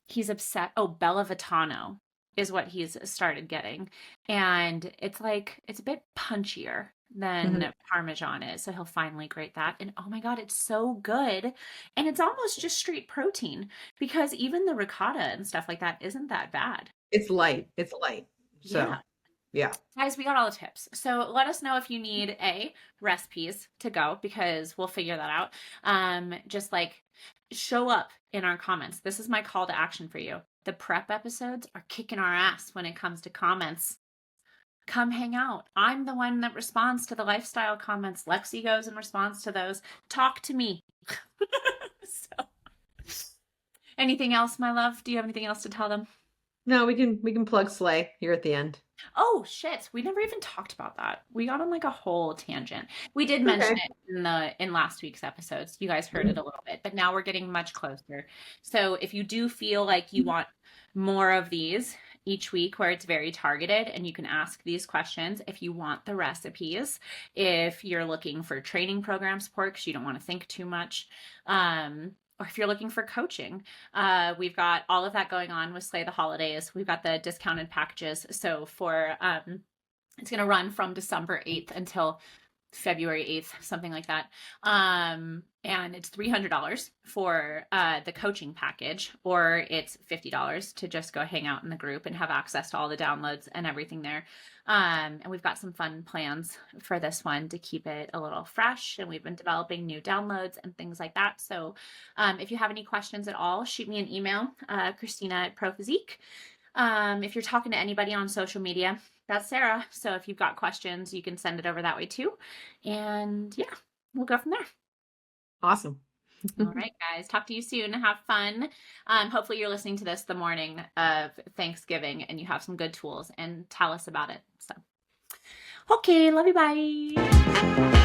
He's upset. Oh, Bella Vitano is what he's started getting, and it's a bit punchier than Parmesan is, so he'll finally grate that. And oh my God, it's so good, and it's almost just straight protein because even the ricotta and stuff like that isn't that bad. It's light. So, Yeah. yeah. Guys, we got all the tips. So let us know if you need recipes to go because we'll figure that out. Just like show up in our comments. This is my call to action for you. The prep episodes are kicking our ass when it comes to comments. Come hang out. I'm the one that responds to the lifestyle comments. Lexi goes and responds to those. Talk to me. So, anything else, my love? Do you have anything else to tell them? No, we can plug Slay here at the end. Oh shit, we never even talked about that. We got on like a whole tangent. We did mention it in last week's episodes. You guys heard it a little bit, but now we're getting much closer. So if you do feel like you want more of these each week where it's very targeted and you can ask these questions, if you want the recipes, if you're looking for training program support because you don't want to think too much, or if you're looking for coaching, we've got all of that going on with Slay the Holidays. We've got the discounted packages. So for it's going to run from December 8th until February 8th, something like that. And it's $300 for the coaching package, or it's $50 to just go hang out in the group and have access to all the downloads and everything there. And we've got some fun plans for this one to keep it a little fresh. And we've been developing new downloads and things like that. So if you have any questions at all, shoot me an email, Christina@ProPhysique. If you're talking to anybody on social media, that's Sarah. So if you've got questions, you can send it over that way too. And yeah, we'll go from there. Awesome. All right, guys. Talk to you soon. Have fun. Hopefully you're listening to this the morning of Thanksgiving and you have some good tools and tell us about it. So, okay. Love you. Bye.